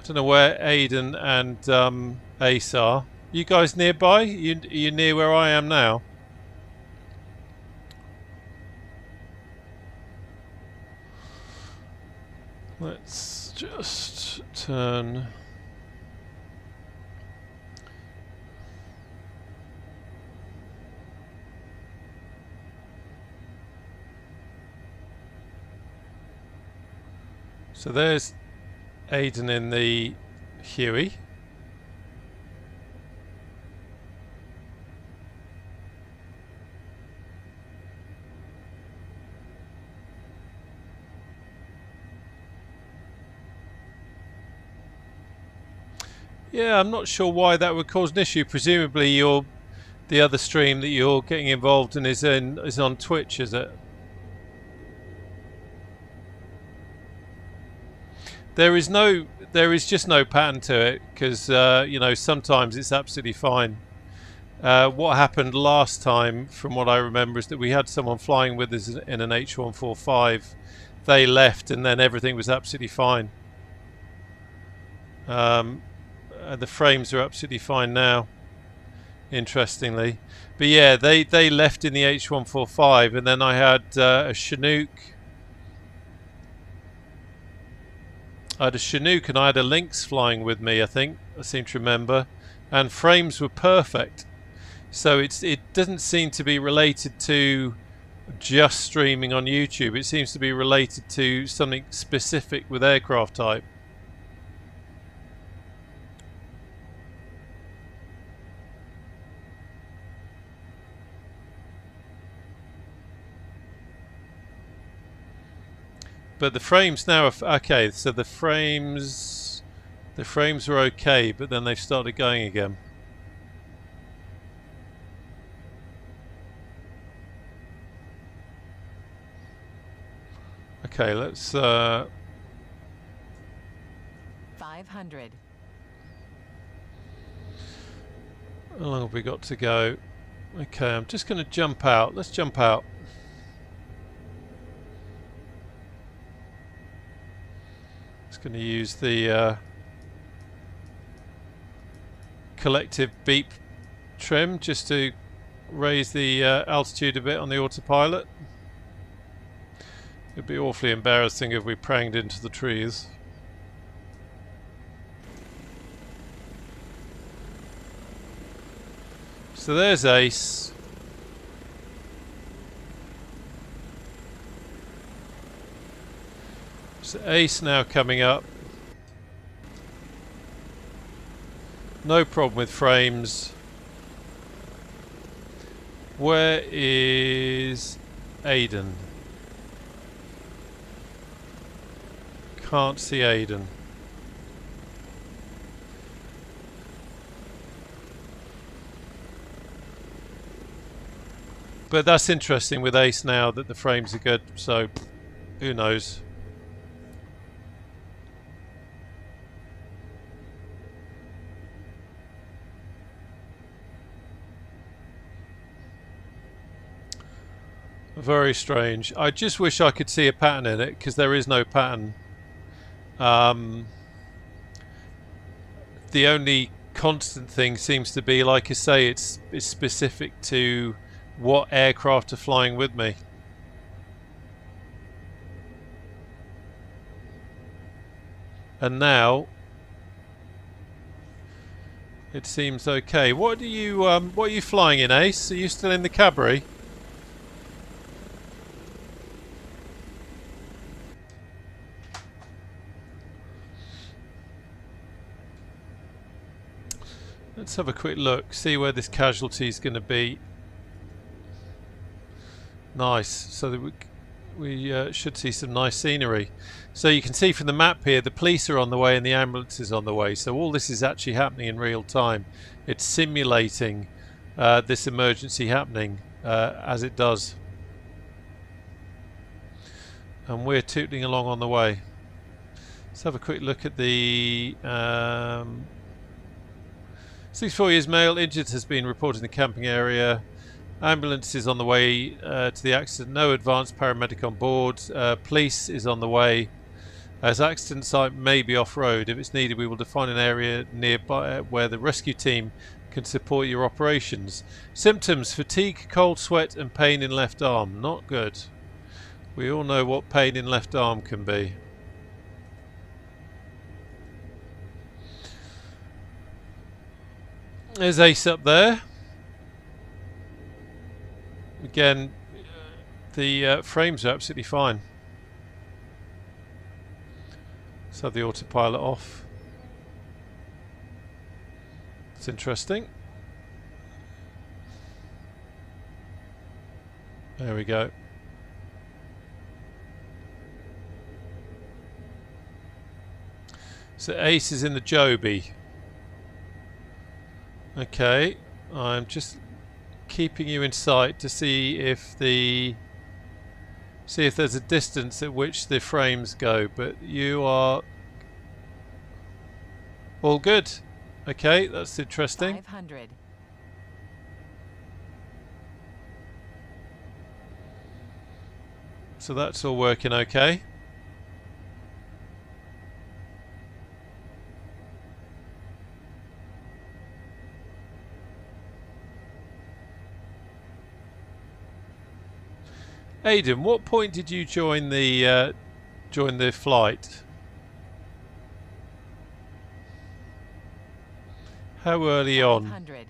Aiden and Ace are. You guys nearby? You near where I am now? Let's just turn. So there's Aiden in the Huey. Yeah, I'm not sure why that would cause an issue. Presumably the other stream that you're getting involved in is on Twitch, is it? There is just no pattern to it, because you know, sometimes it's absolutely fine. What happened last time, from what I remember, is that we had someone flying with us in an H145. They left, and then everything was absolutely fine. The frames are absolutely fine now, interestingly. But yeah, they left in the H145, and then I had a Chinook. I had a Chinook and I had a Lynx flying with me, I think. I seem to remember. And frames were perfect. So it doesn't seem to be related to just streaming on YouTube. It seems to be related to something specific with aircraft type. But the frames now are okay. So the frames are okay, but then they've started going again. Okay, let's 500. how long have we got to go? Okay, I'm just going to jump out. Let's jump out. Going to use the collective beep trim just to raise the altitude a bit on the autopilot. It'd be awfully embarrassing if we pranged into the trees. So there's Ace. So Ace now coming up. No problem with frames. Where is Aiden? Can't see Aiden. But that's interesting with Ace now that the frames are good, so who knows. Very strange. I just wish I could see a pattern in it, because there is no pattern. The only constant thing seems to be, like I say, it's specific to what aircraft are flying with me. And now it seems okay. What are you flying in, Ace? Are you still in the Cabri? Let's have a quick look, see where this casualty is going to be. Nice. So that we should see some nice scenery. So you can see from the map here, the police are on the way and the ambulance is on the way. So all this is actually happening in real time. It's simulating this emergency happening as it does. And we're tootling along on the way. Let's have a quick look at the 64 years male, injured, has been reported in the camping area. Ambulance is on the way to the accident. No advanced paramedic on board. Police is on the way. As accident site may be off-road. If it's needed, we will define an area nearby where the rescue team can support your operations. Symptoms: fatigue, cold sweat and pain in left arm. Not good. We all know what pain in left arm can be. There's Ace up there. Again, the frames are absolutely fine. Let's have the autopilot off. It's interesting. There we go. So Ace is in the Joby. Okay, I'm just keeping you in sight to see if there's a distance at which the frames go, but you are all good. Okay, that's interesting. 500. So that's all working okay. Aidan, what point did you join the flight? How early on? 500.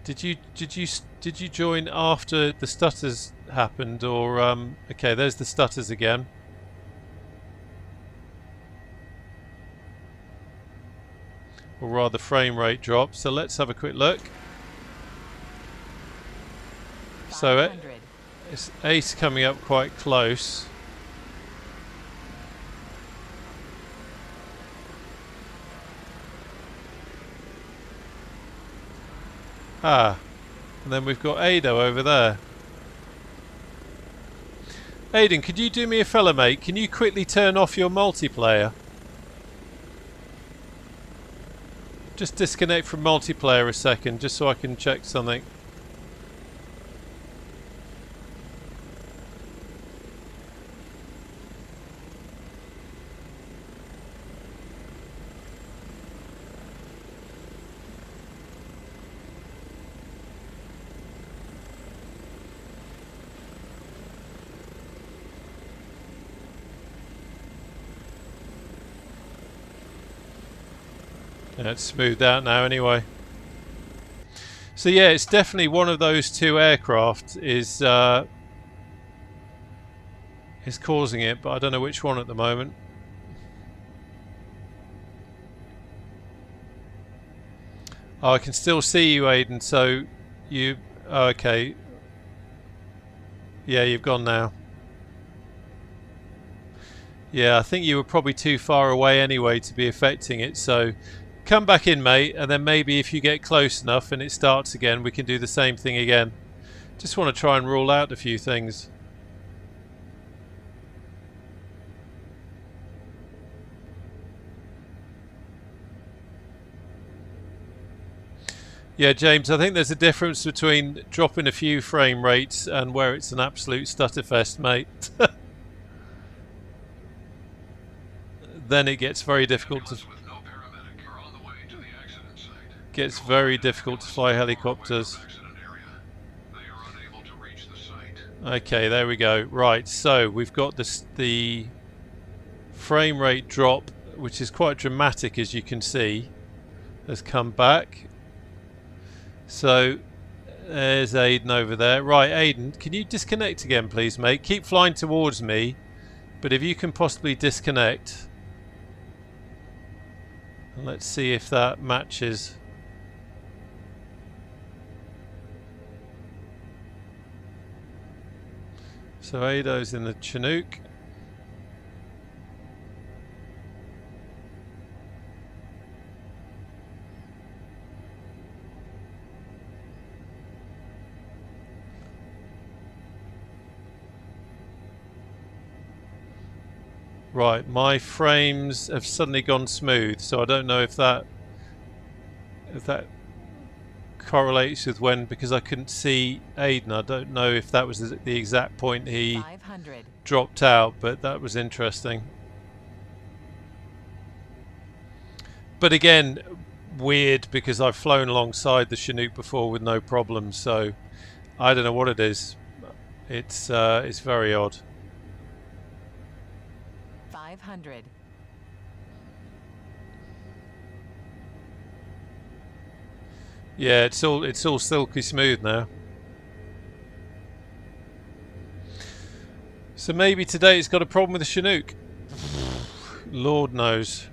Did you join after the stutters happened, or okay, there's the stutters again. Or rather frame rate drop. So let's have a quick look. So 500. it's Ace coming up quite close. Ah, and then we've got Ado over there. Aidan, could you do me a fella, mate? Can you quickly turn off your multiplayer? Just disconnect from multiplayer a second, just so I can check something. Yeah, it's smoothed out now anyway. So yeah, it's definitely one of those two aircraft is causing it, but I don't know which one at the moment. Oh, I can still see you, Aidan, so you... Oh, okay. Yeah, you've gone now. Yeah, I think you were probably too far away anyway to be affecting it, so... Come back in, mate, and then maybe if you get close enough and it starts again, we can do the same thing again. Just want to try and rule out a few things. Yeah, James, I think there's a difference between dropping a few frame rates and where it's an absolute stutterfest, mate. Then it gets very difficult to Ambulance with no paramedic are on the way to the accident site. gets You will very find an difficult to ambulance fly in the doorway helicopters. of accident area. They are unable to reach the site. Okay, there we go. Right, so we've got the frame rate drop, which is quite dramatic, as you can see, has come back. So there's Aiden over there. Right, Aiden, can you disconnect again, please, mate? Keep flying towards me, but if you can possibly disconnect. And let's see if that matches. So Ado's in the Chinook. Right, my frames have suddenly gone smooth, so I don't know if that correlates with when, because I couldn't see Aiden. I don't know if that was the exact point he 500. dropped out, but that was interesting. But again, weird, because I've flown alongside the Chinook before with no problems, so I don't know what it is. It's very odd. 500. Yeah, it's all silky smooth now. So maybe today it's got a problem with the Chinook. Lord knows.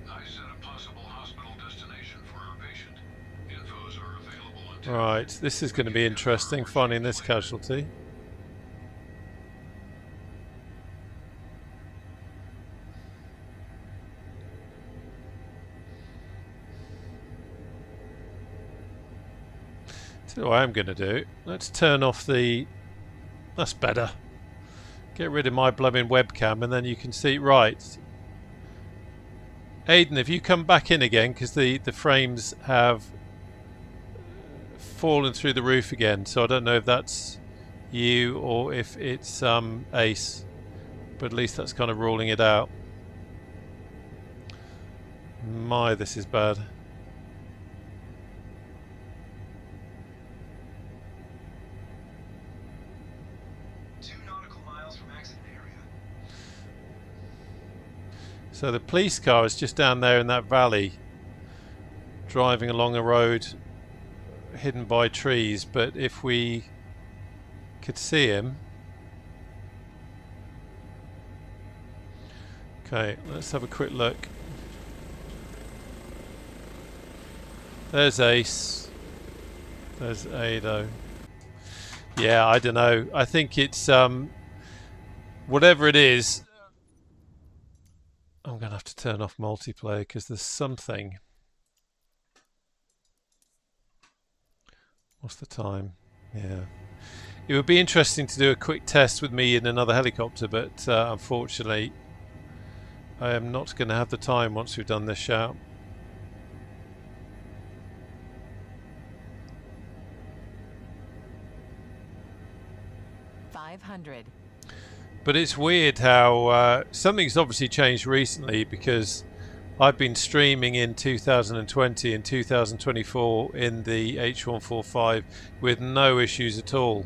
I set a possible hospital destination for our patient. Infos are available until Right, this is going to be interesting, finding this casualty. So what I'm going to do, let's turn off the... That's better. Get rid of my blooming webcam and then you can see... Right. Aiden, if you come back in again, because the frames have fallen through the roof again, so I don't know if that's you or if it's Ace, but at least that's kind of ruling it out. My, this is bad. So the police car is just down there in that valley, driving along a road hidden by trees, but if we could see him... Okay, let's have a quick look. There's Ace. There's Ado. Yeah, I don't know. I think it's whatever it is. I'm going to have to turn off multiplayer because there's something. What's the time? Yeah. It would be interesting to do a quick test with me in another helicopter, but unfortunately I am not going to have the time once we've done this shout. $500. But it's weird how something's obviously changed recently, because I've been streaming in 2020 and 2024 in the H145 with no issues at all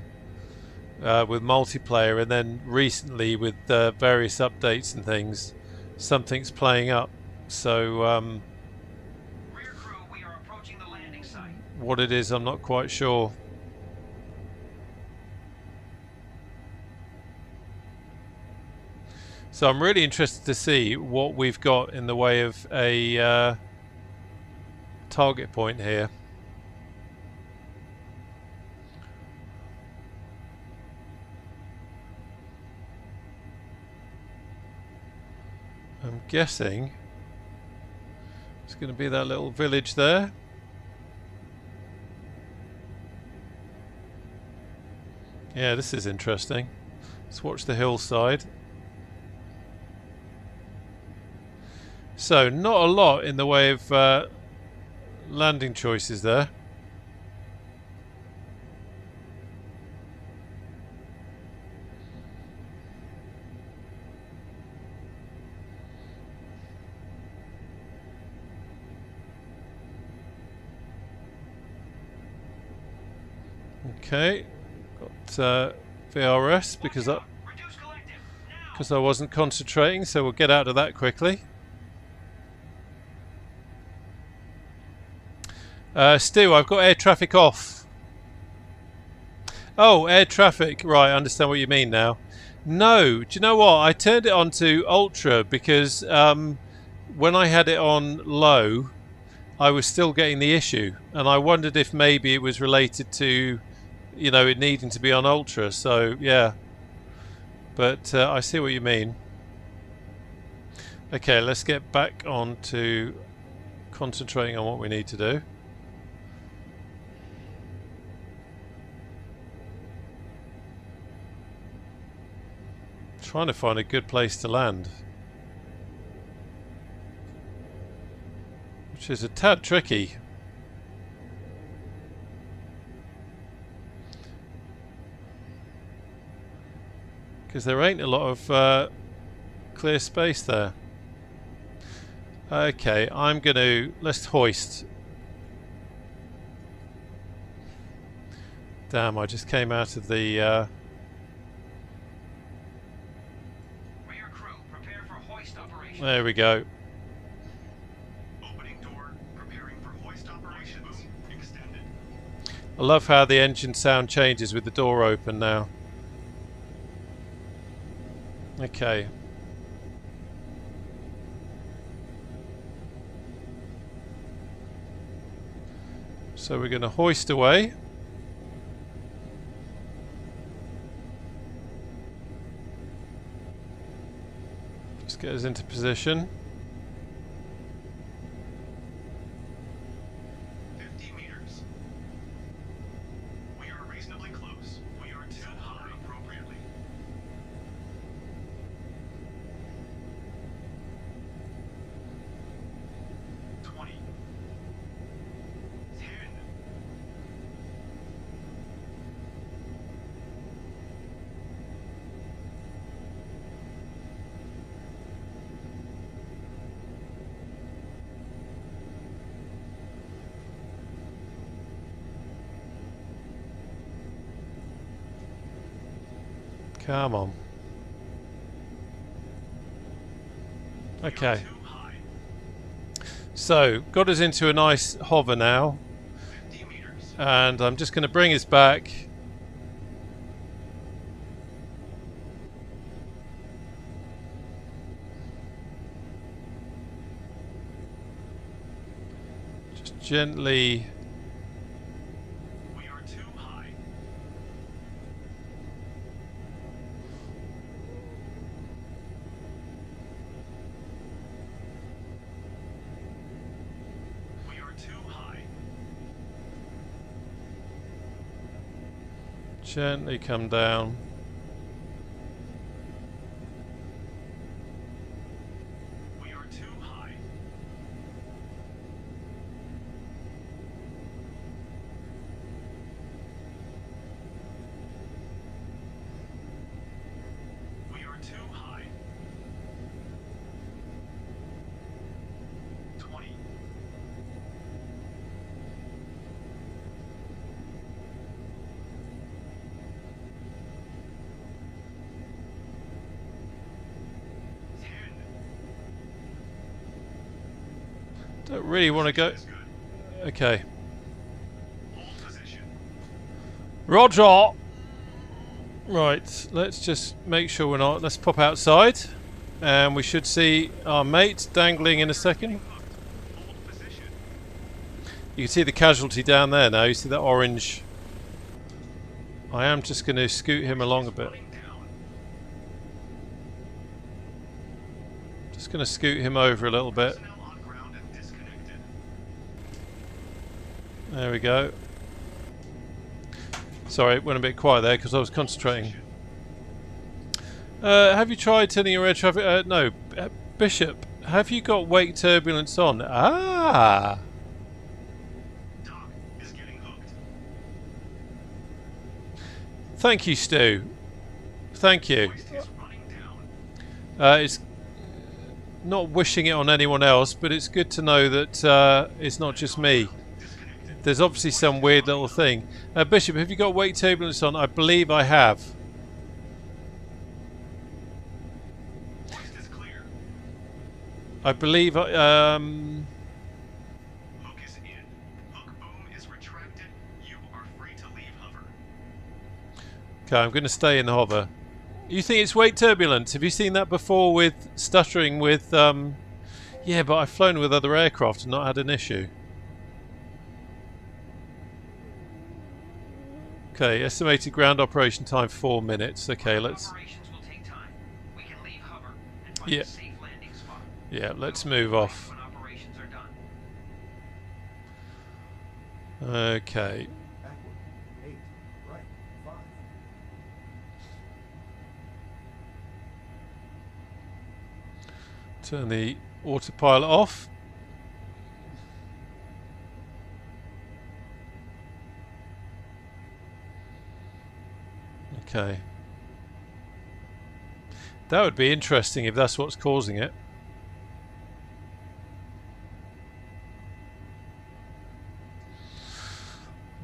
with multiplayer, and then recently with various updates and things, something's playing up. So rear crew, we are approaching the landing site. what it is, I'm not quite sure. So I'm really interested to see what we've got in the way of a target point here. I'm guessing it's going to be that little village there. Yeah, this is interesting. Let's watch the hillside. So not a lot in the way of landing choices there. Okay, got VRS because I wasn't concentrating, so we'll get out of that quickly. Stu, I've got air traffic off. Oh, air traffic. Right, I understand what you mean now. No, do you know what? I turned it on to ultra because when I had it on low, I was still getting the issue, and I wondered if maybe it was related to, you know, it needing to be on ultra. So yeah, but I see what you mean. Okay, let's get back on to concentrating on what we need to do. Trying to find a good place to land, which is a tad tricky. Because there ain't a lot of clear space there. Okay, I'm going to... let's hoist. Damn, I just came out of the... Rear crew, prepare for hoist operations. there we go. Opening door, preparing for hoist operations. Boom, extended. I love how the engine sound changes with the door open now. Okay. So we're going to hoist away. Just get us into position. 50 meters. We are reasonably close. We are too high appropriately. 20. 10. Come on. Okay. Too high. So, got us into a nice hover now. 50 meters. And I'm just going to bring us back. Just gently. We are too high. We are too high. Gently come down. We are too high. We are too high. 20. Don't really want to go. Is good. Okay. Hold position. Roger! Right, let's just make sure we're not. Let's pop outside. And we should see our mate dangling in a second. Hold position. You can see the casualty down there now. You see that orange. I am just going to scoot him along a bit. Running down. Just going to scoot him over a little bit. Personnel on ground and disconnected. There we go. Sorry, it went a bit quiet there because I was concentrating. Have you tried turning your air traffic? No. Bishop, have you got wake turbulence on? Ah! Dock is getting hooked. Thank you, Stu. Thank you. Hoist is running down. It's not wishing it on anyone else, but it's good to know that it's not just me. Disconnected. There's obviously some weird little thing. Bishop, have you got wake turbulence on? I believe I have. Hoist is clear. I believe I, Hook is in. Hook boom is retracted. You are free to leave hover. okay, I'm going to stay in the hover. You think it's wake turbulence? Have you seen that before with stuttering with... yeah, but I've flown with other aircraft and not had an issue. Okay, estimated ground operation time 4 minutes. Okay, let's... Operations will take time. We can leave hover and find Yeah. a safe landing spot. Yeah, let's move off. When operations are done. Okay. Backward. 8. Right. 5. Turn the autopilot off. Okay. That would be interesting if that's what's causing it.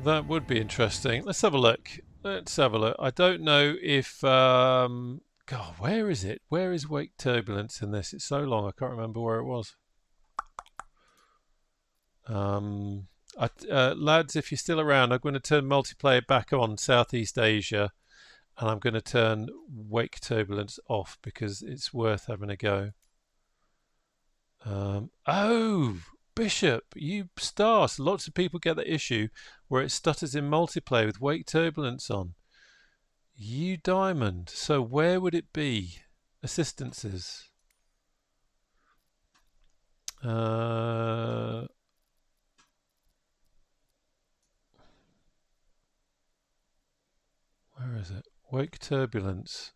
That would be interesting. Let's have a look. Let's have a look. I don't know if... God, where is it? Where is wake turbulence in this? It's so long, I can't remember where it was. Lads, if you're still around, I'm going to turn multiplayer back on Southeast Asia. And I'm going to turn wake turbulence off because it's worth having a go. Oh, Bishop, you stars. Lots of people get the issue where it stutters in multiplayer with wake turbulence on. You diamond. So where would it be? Assistances. Where is it? Wake turbulence.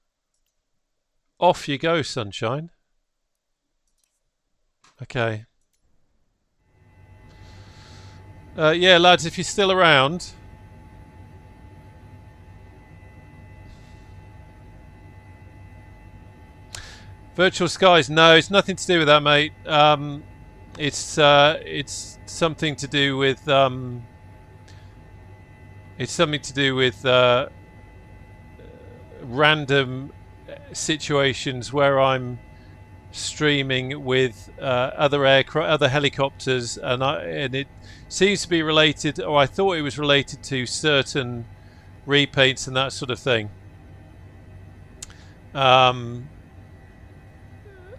Off you go, sunshine. Okay. Yeah, lads, if you're still around. Virtual skies. No, it's nothing to do with that, mate. It's something to do with random situations where I'm streaming with other aircraft, other helicopters, and it seems to be related, or I thought it was related to certain repaints and that sort of thing.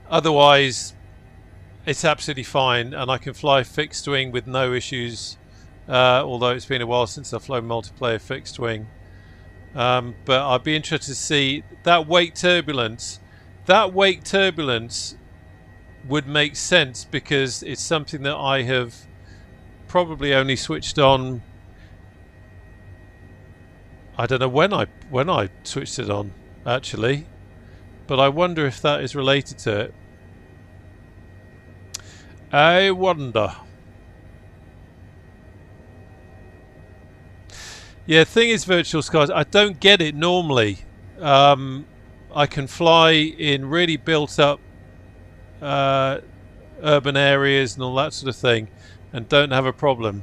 Otherwise, it's absolutely fine, and I can fly fixed wing with no issues. Although it's been a while since I've flown multiplayer fixed wing. But I'd be interested to see that wake turbulence. That wake turbulence would make sense because it's something that I have probably only switched on. I don't know when I switched it on actually, but I wonder if that is related to it. I wonder. Yeah, thing is, virtual skies, I don't get it normally. I can fly in really built up urban areas and all that sort of thing and don't have a problem.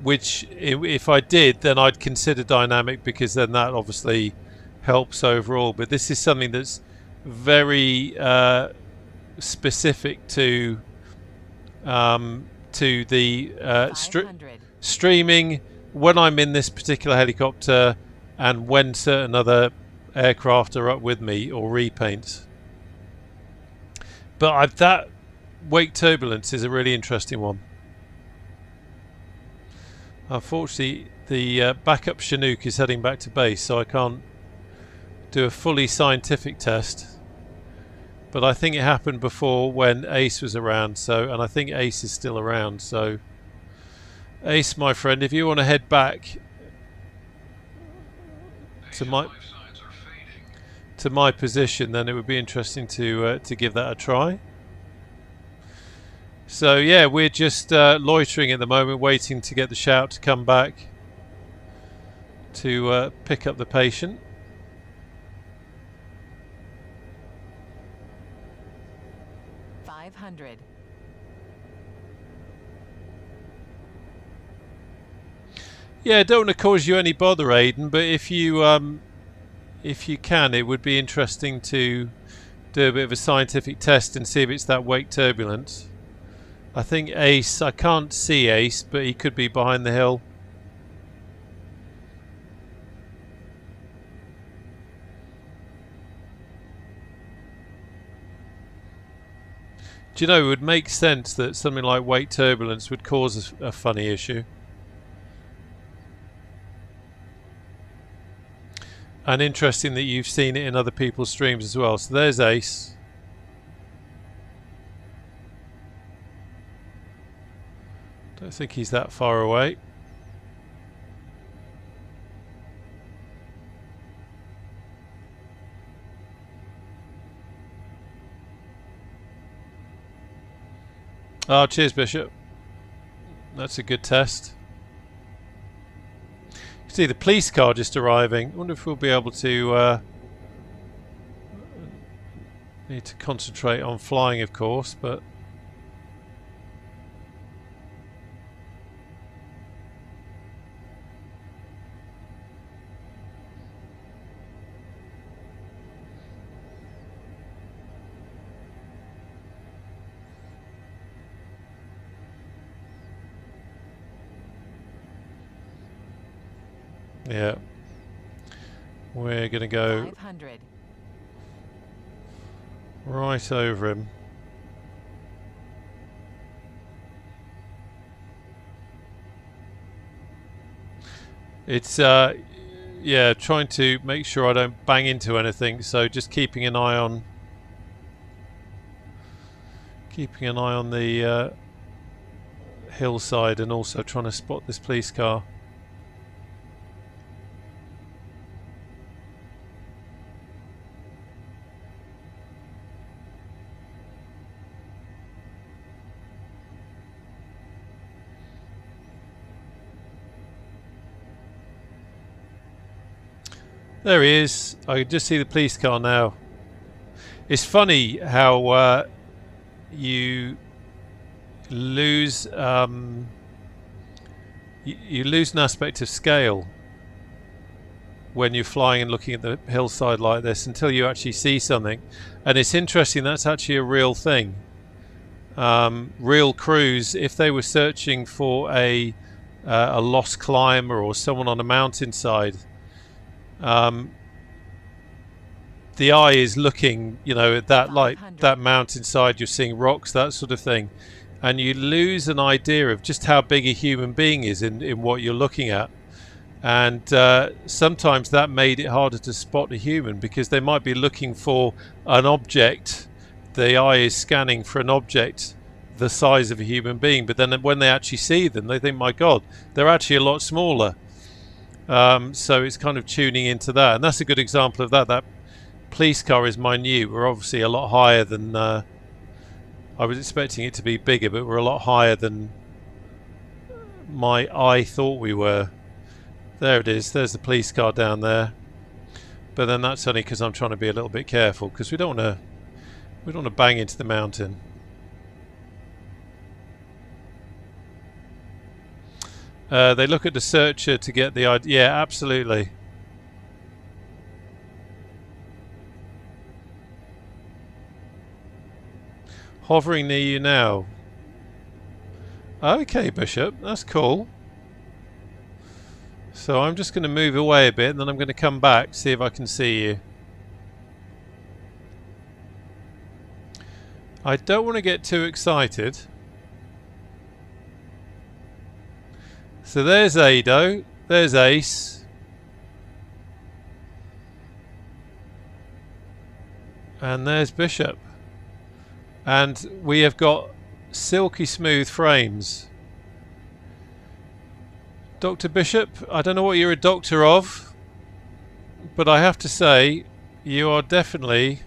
Which, if I did, then I'd consider dynamic because then that obviously helps overall. But this is something that's very specific to the streaming when I'm in this particular helicopter and when certain other aircraft are up with me or repaints. But that wake turbulence is a really interesting one. Unfortunately, the backup Chinook is heading back to base, so I can't do a fully scientific test. But I think it happened before when Ace was around, and I think Ace is still around, so Ace, my friend, if you want to head back to my position, then it would be interesting to give that a try. So yeah, we're just loitering at the moment, waiting to get the shout to come back to pick up the patient. Yeah, don't want to cause you any bother, Aidan, but if you can, it would be interesting to do a bit of a scientific test and see if it's that wake turbulence. I think Ace, I can't see Ace, but he could be behind the hill. Do you know, it would make sense that something like wake turbulence would cause a funny issue. And interesting that you've seen it in other people's streams as well. So there's Ace. Don't think he's that far away. Oh, cheers, Bishop. That's a good test. You see the police car just arriving. I wonder if we'll be able to... need to concentrate on flying, of course, but... yeah, we're going to go 500. right over him. It's yeah, trying to make sure I don't bang into anything, so just keeping an eye on the hillside, and also trying to spot this police car. There he is. I can just see the police car now. It's funny how you lose you lose an aspect of scale when you're flying and looking at the hillside like this until you actually see something. And it's interesting, that's actually a real thing. Real crews, if they were searching for a lost climber or someone on a mountainside, the eye is looking, you know, at that, like that mountainside, you're seeing rocks, that sort of thing, and you lose an idea of just how big a human being is in what you're looking at. And sometimes that made it harder to spot a human, because they might be looking for an object, the eye is scanning for an object the size of a human being, but then when they actually see them, they think, my God, they're actually a lot smaller. So it's kind of tuning into that, and that's a good example of that. That police car is minute. We're obviously a lot higher than I was expecting it to be bigger, but we're a lot higher than my eye thought we were. There it is. There's the police car down there. But then that's only because I'm trying to be a little bit careful, because we don't want to bang into the mountain. They look at the searcher to get the idea. Yeah, absolutely. Hovering near you now. Okay, Bishop, that's cool. So I'm just going to move away a bit, and then I'm going to come back, see if I can see you. I don't want to get too excited. So there's Ado, there's Ace. And there's Bishop. And we have got silky smooth frames. Dr. Bishop, I don't know what you're a doctor of, but I have to say, you are definitely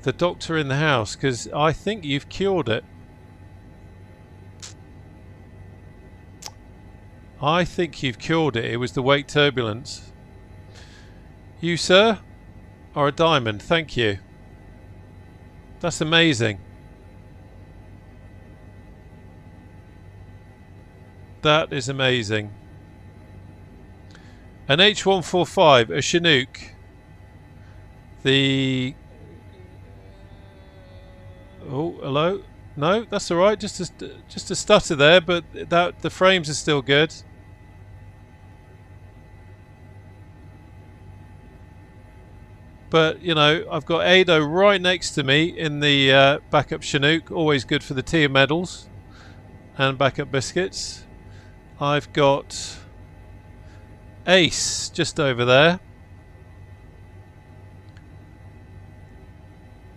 the doctor in the house, because I think you've cured it. I think you've cured it. It was the wake turbulence. You, sir, are a diamond. Thank you. That's amazing. That is amazing. An H145, a Chinook. The... Oh, hello? No, that's alright. Just a stutter there, but the frames are still good. But, you know, I've got Ado right next to me in the backup Chinook. Always good for the tier medals and backup biscuits. I've got Ace just over there.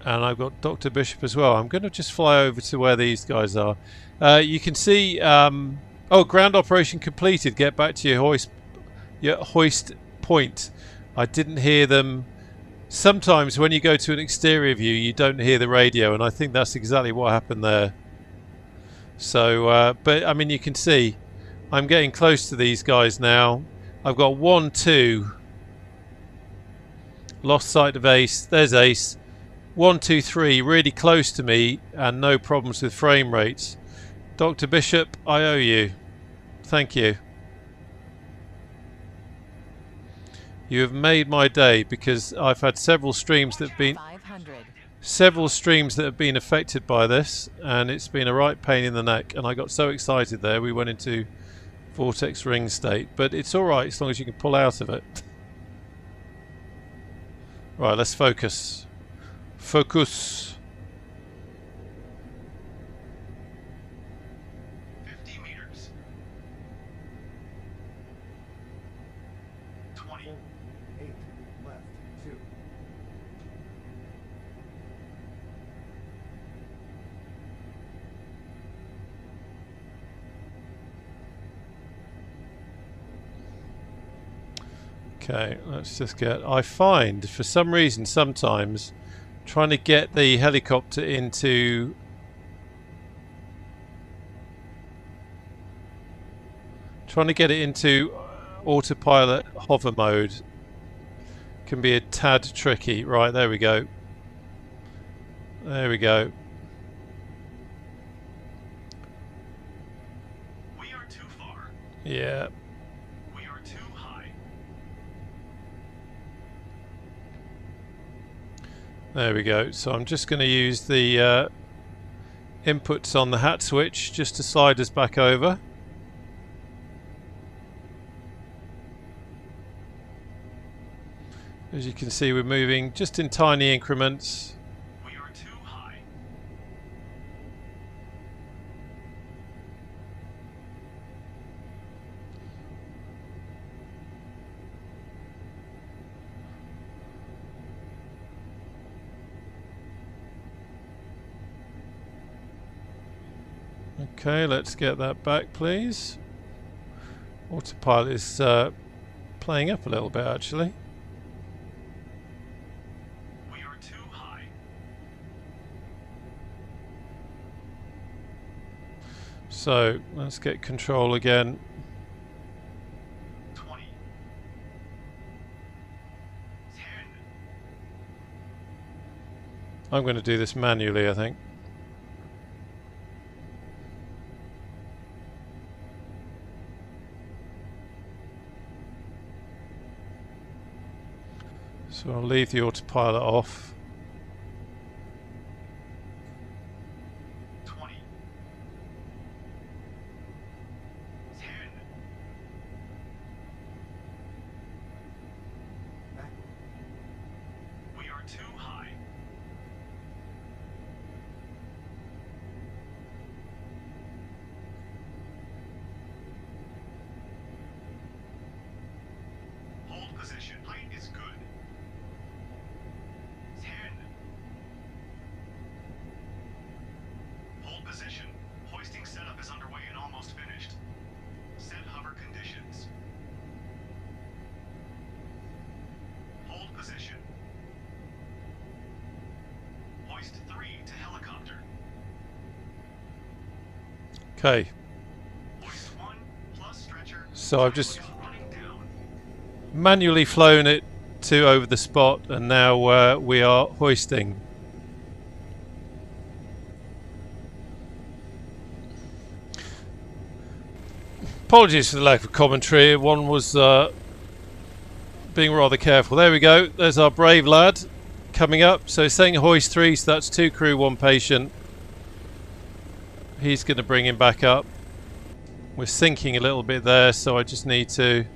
And I've got Dr. Bishop as well. I'm going to just fly over to where these guys are. You can see... oh, ground operation completed. Get back to your hoist point. I didn't hear them. Sometimes when you go to an exterior view, you don't hear the radio. And I think that's exactly what happened there. So, but I mean, you can see I'm getting close to these guys now. I've got 1, 2. Lost sight of Ace. There's Ace. 1, 2, 3. Really close to me and no problems with frame rates. Dr. Bishop, I owe you. Thank you. You have made my day because I've had several streams that have been... 500. Several streams that have been affected by this, and it's been a right pain in the neck, and I got so excited there we went into vortex ring state, but it's alright as long as you can pull out of it. Right, let's focus. Focus. 50 meters. 20. 8, left, 2. Okay, let's just get... I find, for some reason, sometimes trying to get the helicopter into... Trying to get it into autopilot hover mode can be a tad tricky. Right, there we go. There we go. We are too far. Yeah. We are too high. There we go. So I'm just going to use the inputs on the hat switch just to slide us back over. As you can see, we're moving just in tiny increments. We are too high. Okay, let's get that back, please. Autopilot is playing up a little bit, actually. We are too high. So let's get control again. 20. 10. I'm going to do this manually, I think. So I'll leave the autopilot off. 20. 10. Backward. We are too high. Hold position. Height is good. 10. Hold position. Hoisting setup is underway and almost finished. Set hover conditions. Hold position. Hoist 3 to helicopter. Okay, Hoist 1 plus stretcher. so I've just Running down. manually flown it to over the spot, and now we are hoisting. Apologies for the lack of commentary. One was being rather careful. There we go. There's our brave lad coming up. So it's saying hoist 3, so that's 2 crew, 1 patient. He's going to bring him back up. We're sinking a little bit there, so I just need to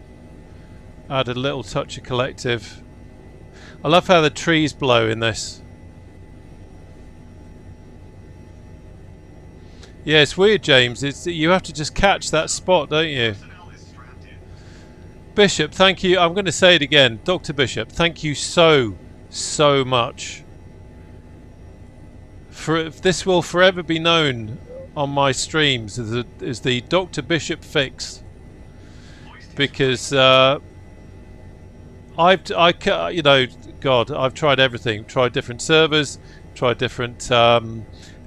add a little touch of collective. I love how the trees blow in this. Yeah, it's weird, James. You have to just catch that spot, don't you? Bishop, thank you. I'm going to say it again. Dr. Bishop, thank you so much. This will forever be known on my streams as the Dr. Bishop fix. Because you know, God, I've tried everything. Tried different servers, tried different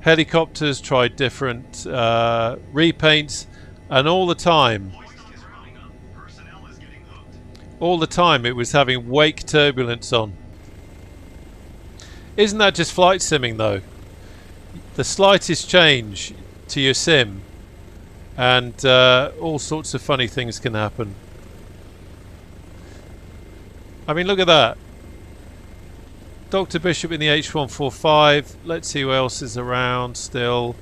helicopters, tried different repaints, and all the time it was having wake turbulence on. Isn't that just flight simming though? The slightest change to your sim and all sorts of funny things can happen. I mean, look at that. Dr. Bishop in the H145. Let's see who else is around still.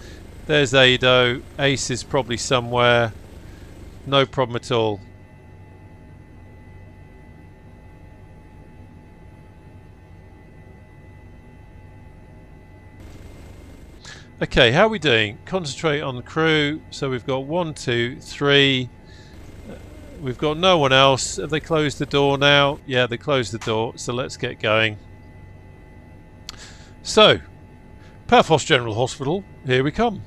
There's Ado. Ace is probably somewhere. No problem at all. Okay, how are we doing? Concentrate on the crew. So we've got 1, 2, 3. We've got no one else. Have they closed the door now? Yeah, they closed the door. So let's get going. So, Paphos General Hospital, here we come.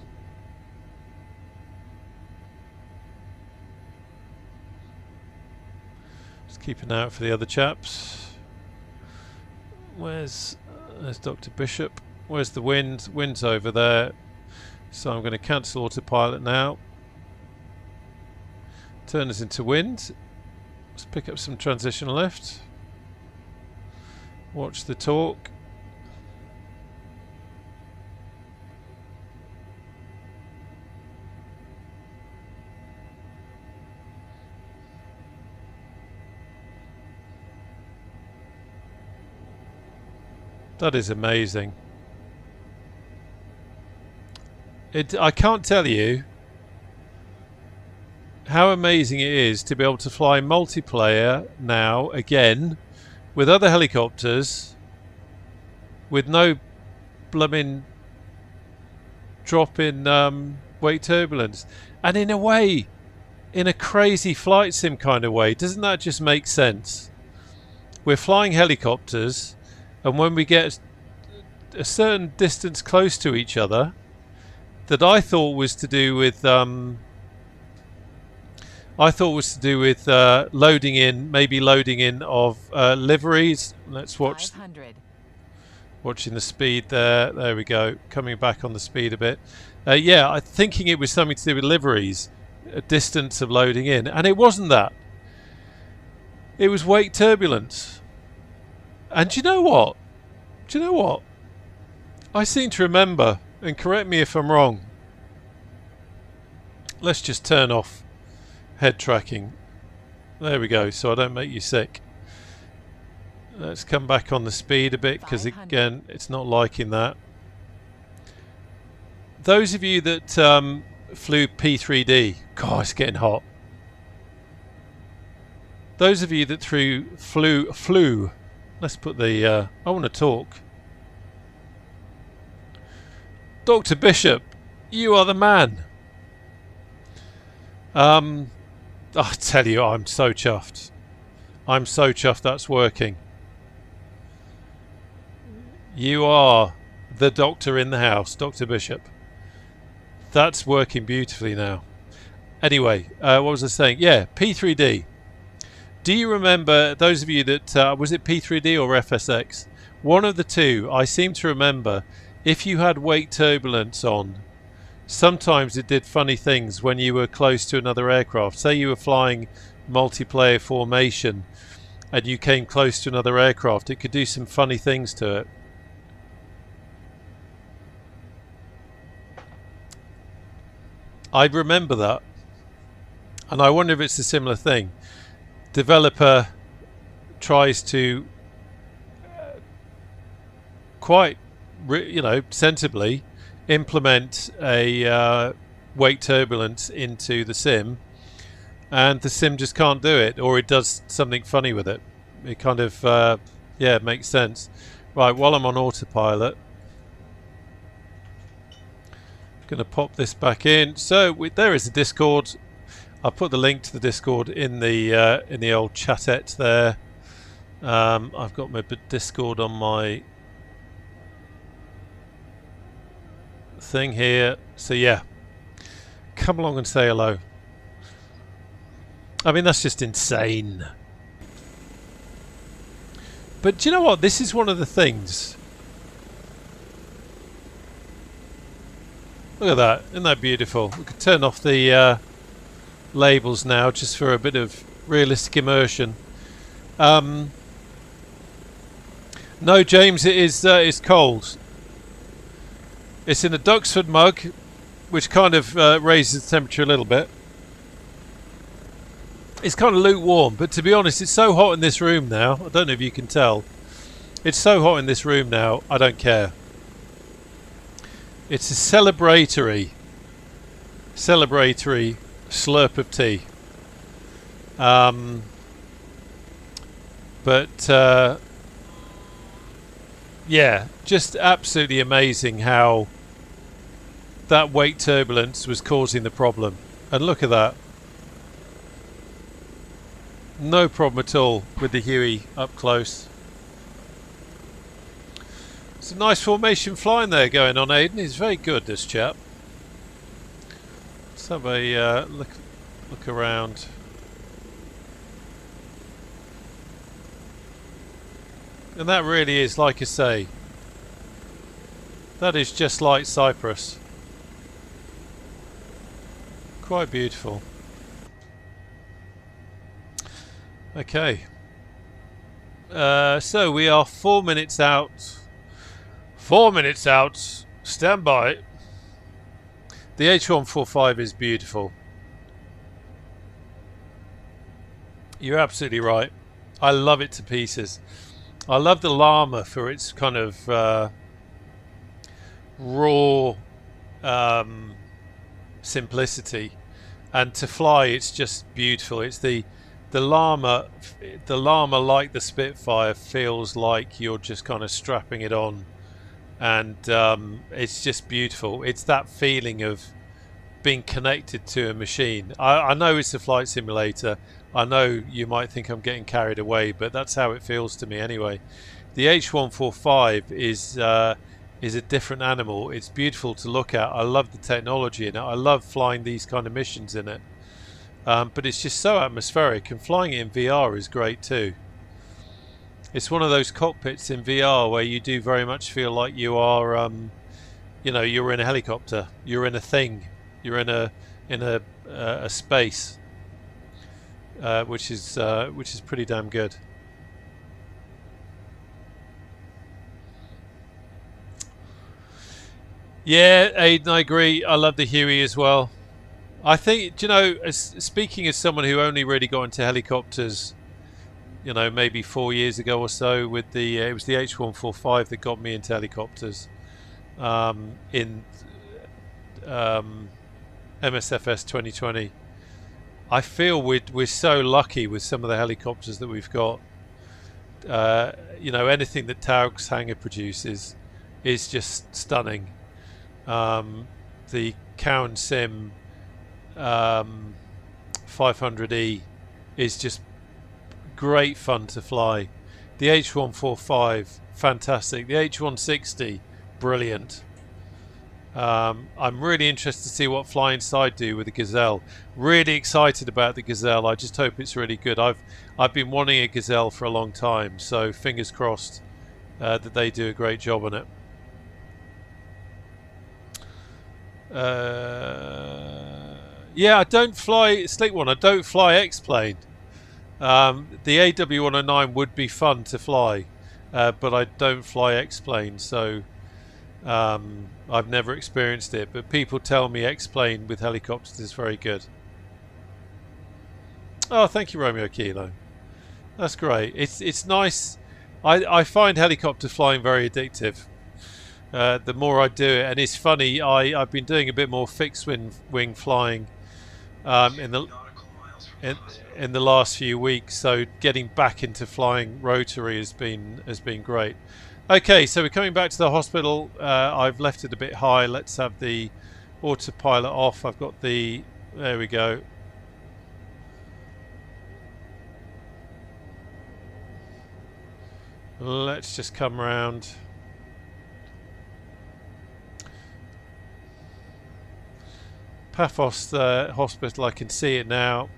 Just keep an eye out for the other chaps. There's Dr. Bishop. Where's the wind? Wind's over there. So I'm going to cancel autopilot now. Turn us into wind. Let's pick up some transition left. Watch the torque. That is amazing. I can't tell you how amazing it is to be able to fly multiplayer now again with other helicopters with no blooming drop in wake turbulence, and in a way, in a crazy flight sim kind of way. Doesn't that just make sense? We're flying helicopters, and when we get a certain distance close to each other, that I thought was to do with loading in of liveries. Let's watch. 500. Watching the speed there. There we go. Coming back on the speed a bit. Yeah, I'm thinking it was something to do with liveries, a distance of loading in, and it wasn't that. It was wake turbulence. And do you know what? Do you know what? I seem to remember, and correct me if I'm wrong. Let's just turn off head tracking. There we go, so I don't make you sick. Let's come back on the speed a bit, because again, it's not liking that. Those of you that flew P3D, God, it's getting hot. Those of you that flew. Let's put the. I want to talk. Dr. Bishop, you are the man. I tell you, I'm so chuffed. I'm so chuffed that's working. You are the doctor in the house, Dr. Bishop. That's working beautifully now. Anyway, what was I saying? Yeah, P3D. Do you remember, those of you that, was it P3D or FSX? One of the two, I seem to remember, if you had wake turbulence on, sometimes it did funny things when you were close to another aircraft. Say you were flying multiplayer formation and you came close to another aircraft, it could do some funny things to it. I remember that. And I wonder if it's a similar thing. Developer tries to quite, sensibly implement a wake turbulence into the sim, and the sim just can't do it, or it does something funny with it. It kind of, yeah, makes sense. Right, while I'm on autopilot, going to pop this back in. So there is a Discord. I'll put the link to the Discord in the old chatette there. I've got my Discord on my thing here. So yeah, come along and say hello. I mean, that's just insane. But do you know what? This is one of the things. Look at that. Isn't that beautiful? We can turn off the labels now just for a bit of realistic immersion. No, James, it is it's cold. It's in a Duxford mug, which kind of raises the temperature a little bit. It's kind of lukewarm, but to be honest, it's so hot in this room now. I don't know if you can tell. It's so hot in this room now, I don't care. It's a celebratory slurp of tea. Yeah, just absolutely amazing how that wake turbulence was causing the problem. And look at that. No problem at all with the Huey up close. Some nice formation flying there going on, Aidan. He's very good, this chap. Let's have a look around. And that really is, like I say, that is just like Cyprus. Quite beautiful. Okay. So we are 4 minutes out. 4 minutes out. Stand by. The H145 is beautiful. You're absolutely right. I love it to pieces. I love the llama for its kind of raw simplicity, and to fly it's just beautiful. It's the llama like the Spitfire feels like you're just kind of strapping it on, and it's just beautiful. It's that feeling of being connected to a machine. I know it's a flight simulator. I know you might think I'm getting carried away, but that's how it feels to me anyway. The H145 is a different animal. It's beautiful to look at. I love the technology in it. I love flying these kind of missions in it. But it's just so atmospheric, and flying it in VR is great too. It's one of those cockpits in VR where you do very much feel like you are, you're in a helicopter. You're in a thing. You're in a space. Which is pretty damn good. Yeah, Aidan, I agree. I love the Huey as well. I think, speaking as someone who only really got into helicopters, maybe 4 years ago or so, with it was the H145 that got me into helicopters. In MSFS 2020. I feel we're so lucky with some of the helicopters that we've got. Anything that Taug's hangar produces is just stunning. The Cowan Sim 500E is just great fun to fly. The H145, fantastic. The H160, brilliant. I'm really interested to see what Fly Inside do with the Gazelle. Really excited about the Gazelle. I just hope it's really good. I've been wanting a Gazelle for a long time, so fingers crossed that they do a great job on it. Yeah, I don't fly Slick One. I don't fly X-Plane. The AW109 would be fun to fly, but I don't fly X-Plane, so I've never experienced it. But people tell me X-Plane with helicopters is very good. Oh, thank you, Romeo Kilo. That's great. It's nice. I find helicopter flying very addictive. The more I do it, and it's funny. I've been doing a bit more fixed wing flying in the in the last few weeks. So getting back into flying rotary has been great. Okay, so we're coming back to the hospital. I've left it a bit high. Let's have the autopilot off. I've got the. There we go. Let's just come round. Paphos hospital, I can see it now.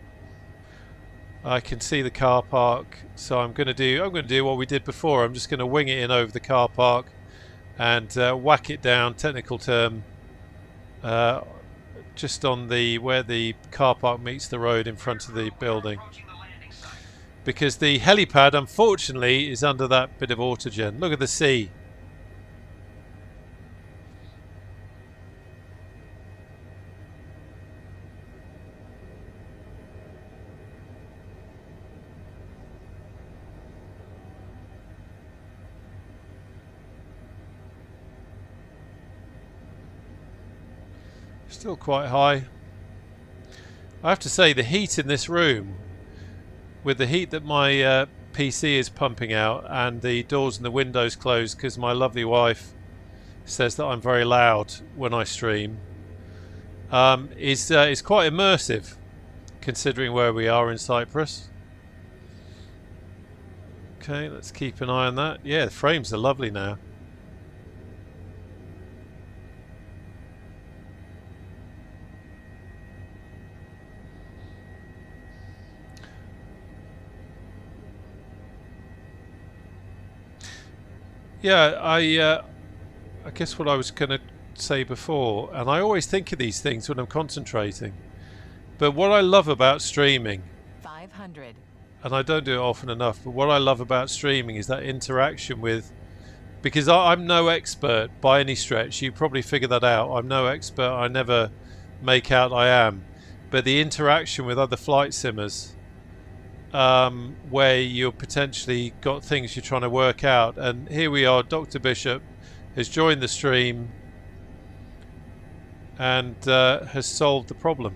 I can see the car park, so I'm going to do what we did before. I'm just going to wing it in over the car park and whack it down. Technical term, just on the where the car park meets the road in front of the building. Because the helipad, unfortunately, is under that bit of autogen. Look at the sea. Still quite high. I have to say, the heat in this room, with the heat that my PC is pumping out and the doors and the windows closed because my lovely wife says that I'm very loud when I stream, is quite immersive considering where we are in Cyprus. Okay, let's keep an eye on that. Yeah, the frames are lovely now. Yeah, I guess what I was going to say before, and I always think of these things when I'm concentrating, but what I love about streaming, 500. and I don't do it often enough, but what I love about streaming is that interaction with, because I'm no expert by any stretch, you probably figure that out, I'm no expert, I never make out I am, but the interaction with other flight simmers, where you're potentially got things you're trying to work out, and here we are. Dr. Bishop has joined the stream and has solved the problem.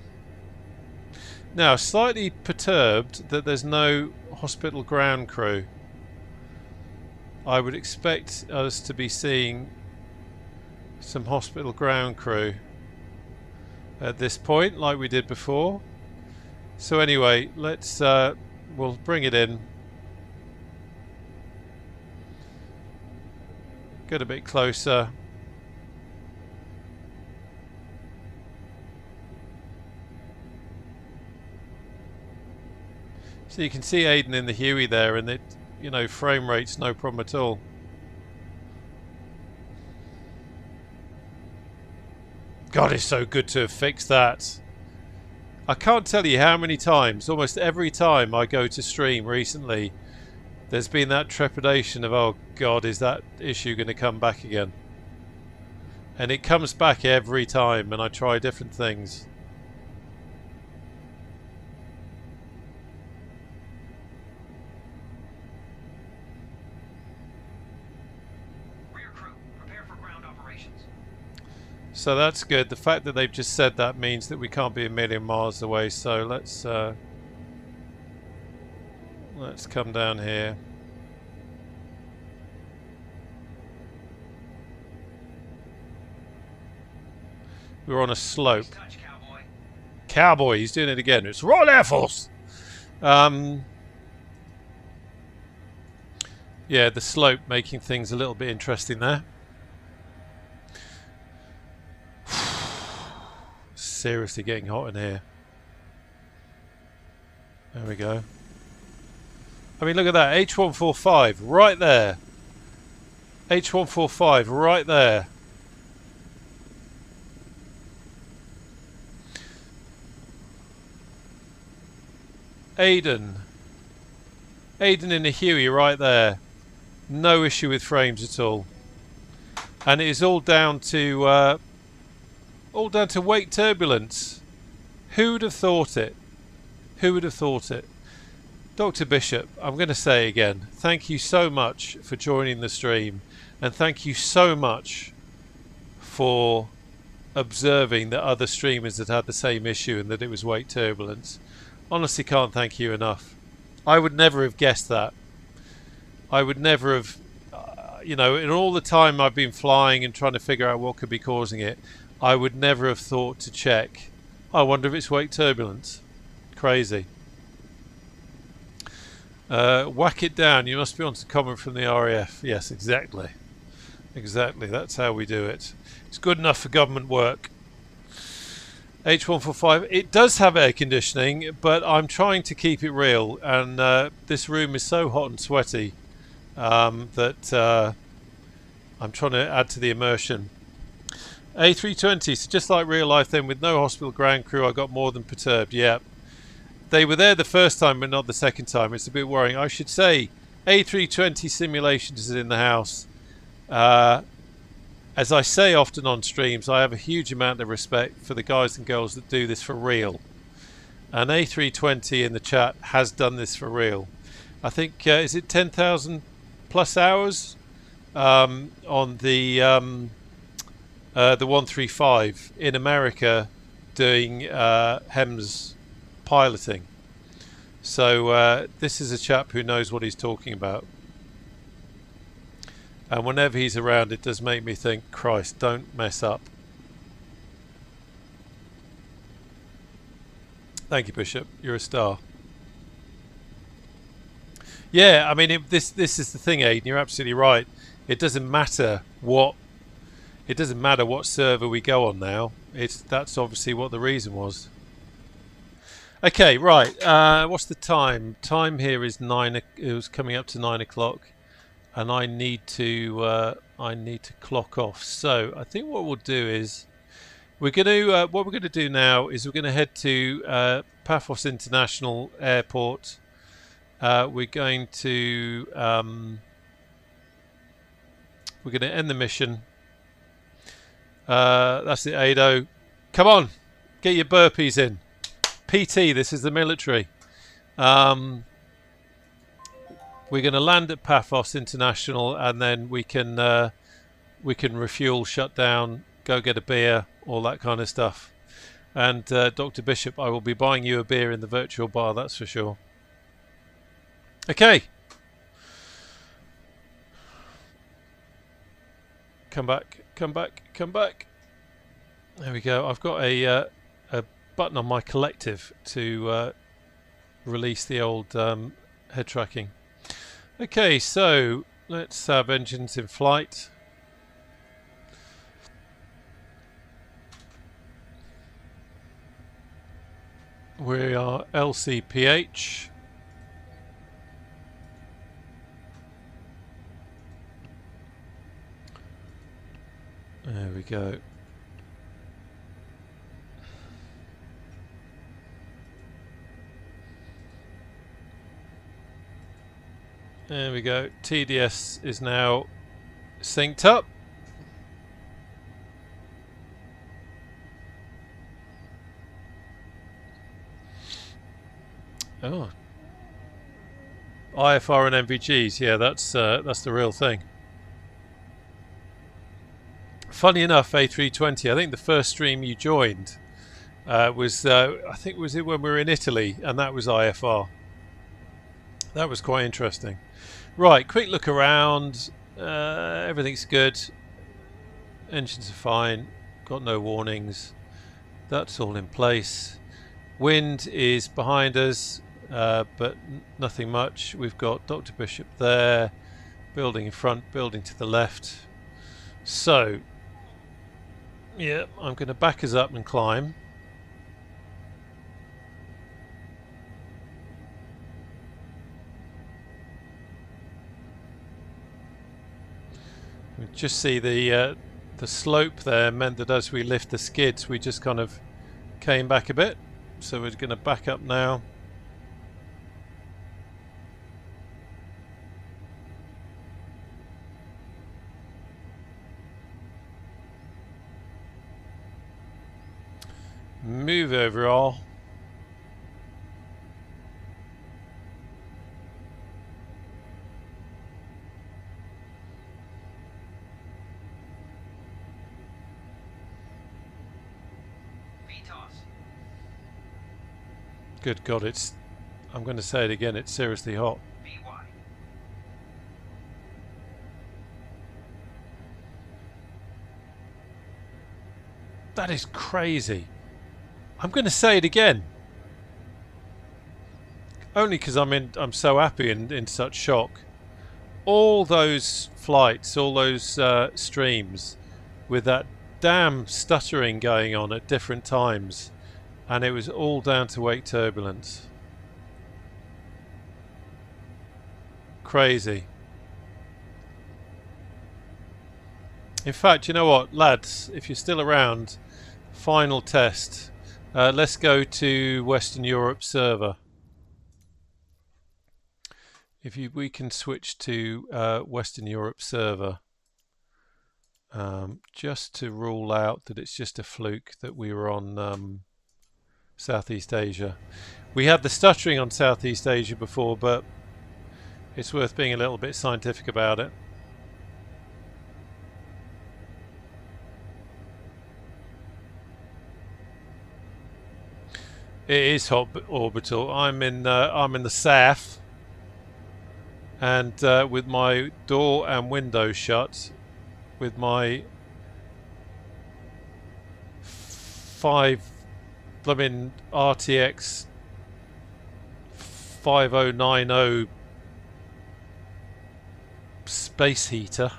Now, slightly perturbed that there's no hospital ground crew. I would expect us to be seeing some hospital ground crew at this point, like we did before. So anyway, let's we'll bring it in. Get a bit closer. So you can see Aiden in the Huey there, and it, you know, frame rate's no problem at all. God, it's so good to have fixed that. I can't tell you how many times, almost every time I go to stream recently, there's been that trepidation of, oh God, is that issue going to come back again? And it comes back every time, and I try different things. Rear crew, prepare for ground operations. So that's good. The fact that they've just said that means that we can't be a million miles away. So let's come down here. We're on a slope. Nice touch, cowboy. Cowboy, he's doing it again. It's Royal Air Force. Yeah, the slope making things a little bit interesting there. Seriously getting hot in here. There we go. I mean, look at that. H145 right there. H145 right there. Aiden in the Huey right there. No issue with frames at all. And it is all down to wake turbulence. Who would have thought it? Who would have thought it? Dr. Bishop, I'm going to say again, thank you so much for joining the stream, and thank you so much for observing that other streamers had the same issue and that it was wake turbulence. Honestly, can't thank you enough. I would never have guessed that. I would never have, you know, in all the time I've been flying and trying to figure out what could be causing it, I would never have thought to check. I wonder if it's wake turbulence. Crazy. Whack it down. You must be on to comment from the RAF. Yes, exactly. Exactly. That's how we do it. It's good enough for government work. H145. It does have air conditioning, but I'm trying to keep it real. And this room is so hot and sweaty that I'm trying to add to the immersion. A320. So just like real life then, with no hospital ground crew, I got more than perturbed. Yeah. They were there the first time, but not the second time. It's a bit worrying. I should say, A320 simulations is in the house. As I say often on streams, I have a huge amount of respect for the guys and girls that do this for real. And A320 in the chat has done this for real. I think, is it 10,000 plus hours on the 135 in America doing HEMS piloting. So this is a chap who knows what he's talking about, and whenever he's around it does make me think, Christ, don't mess up. Thank you, Bishop, you're a star. Yeah, I mean this is the thing, Aidan, you're absolutely right. It doesn't matter what server we go on now. That's obviously what the reason was. Okay, right. What's the time? Time here is 9. It was coming up to 9 o'clock, and I need to clock off. So I think what we'll do is we're going to what we're going to do now is we're going to head to Paphos International Airport. We're going to end the mission. That's it, Ado. Come on, get your burpees in. PT, this is the military. We're going to land at Paphos International, and then we can refuel, shut down, go get a beer, all that kind of stuff. And Dr. Bishop, I will be buying you a beer in the virtual bar, that's for sure. Okay. Come back, come back, come back. There we go. I've got a button on my collective to release the old head tracking. Okay, so let's have engines in flight. We are LCPH. There we go. There we go. TDS is now synced up. Oh, IFR and MVGs. Yeah, that's the real thing. Funny enough, A320. I think the first stream you joined was I think was it when we were in Italy, and that was IFR. That was quite interesting. Right, quick look around. Everything's good. Engines are fine. Got no warnings. That's all in place. Wind is behind us, but nothing much. We've got Dr. Bishop there. Building in front, building to the left. So, yeah, I'm going to back us up and climb. We just see the slope there meant that as we lift the skids, we just kind of came back a bit. So we're going to back up now. Move overall. VTOS. Good God, I'm going to say it again, it's seriously hot. VY. That is crazy. I'm going to say it again. Only because I'm so happy and in such shock. All those flights, all those streams with that damn stuttering going on at different times, and it was all down to wake turbulence. Crazy. In fact, you know what, lads, if you're still around, final test. Let's go to Western Europe server. We can switch to Western Europe server, just to rule out that it's just a fluke that we were on Southeast Asia. We had the stuttering on Southeast Asia before, but it's worth being a little bit scientific about it. It is hot orbital. I'm in the south, and with my door and window shut, with my 5 blooming RTX 5090 space heater,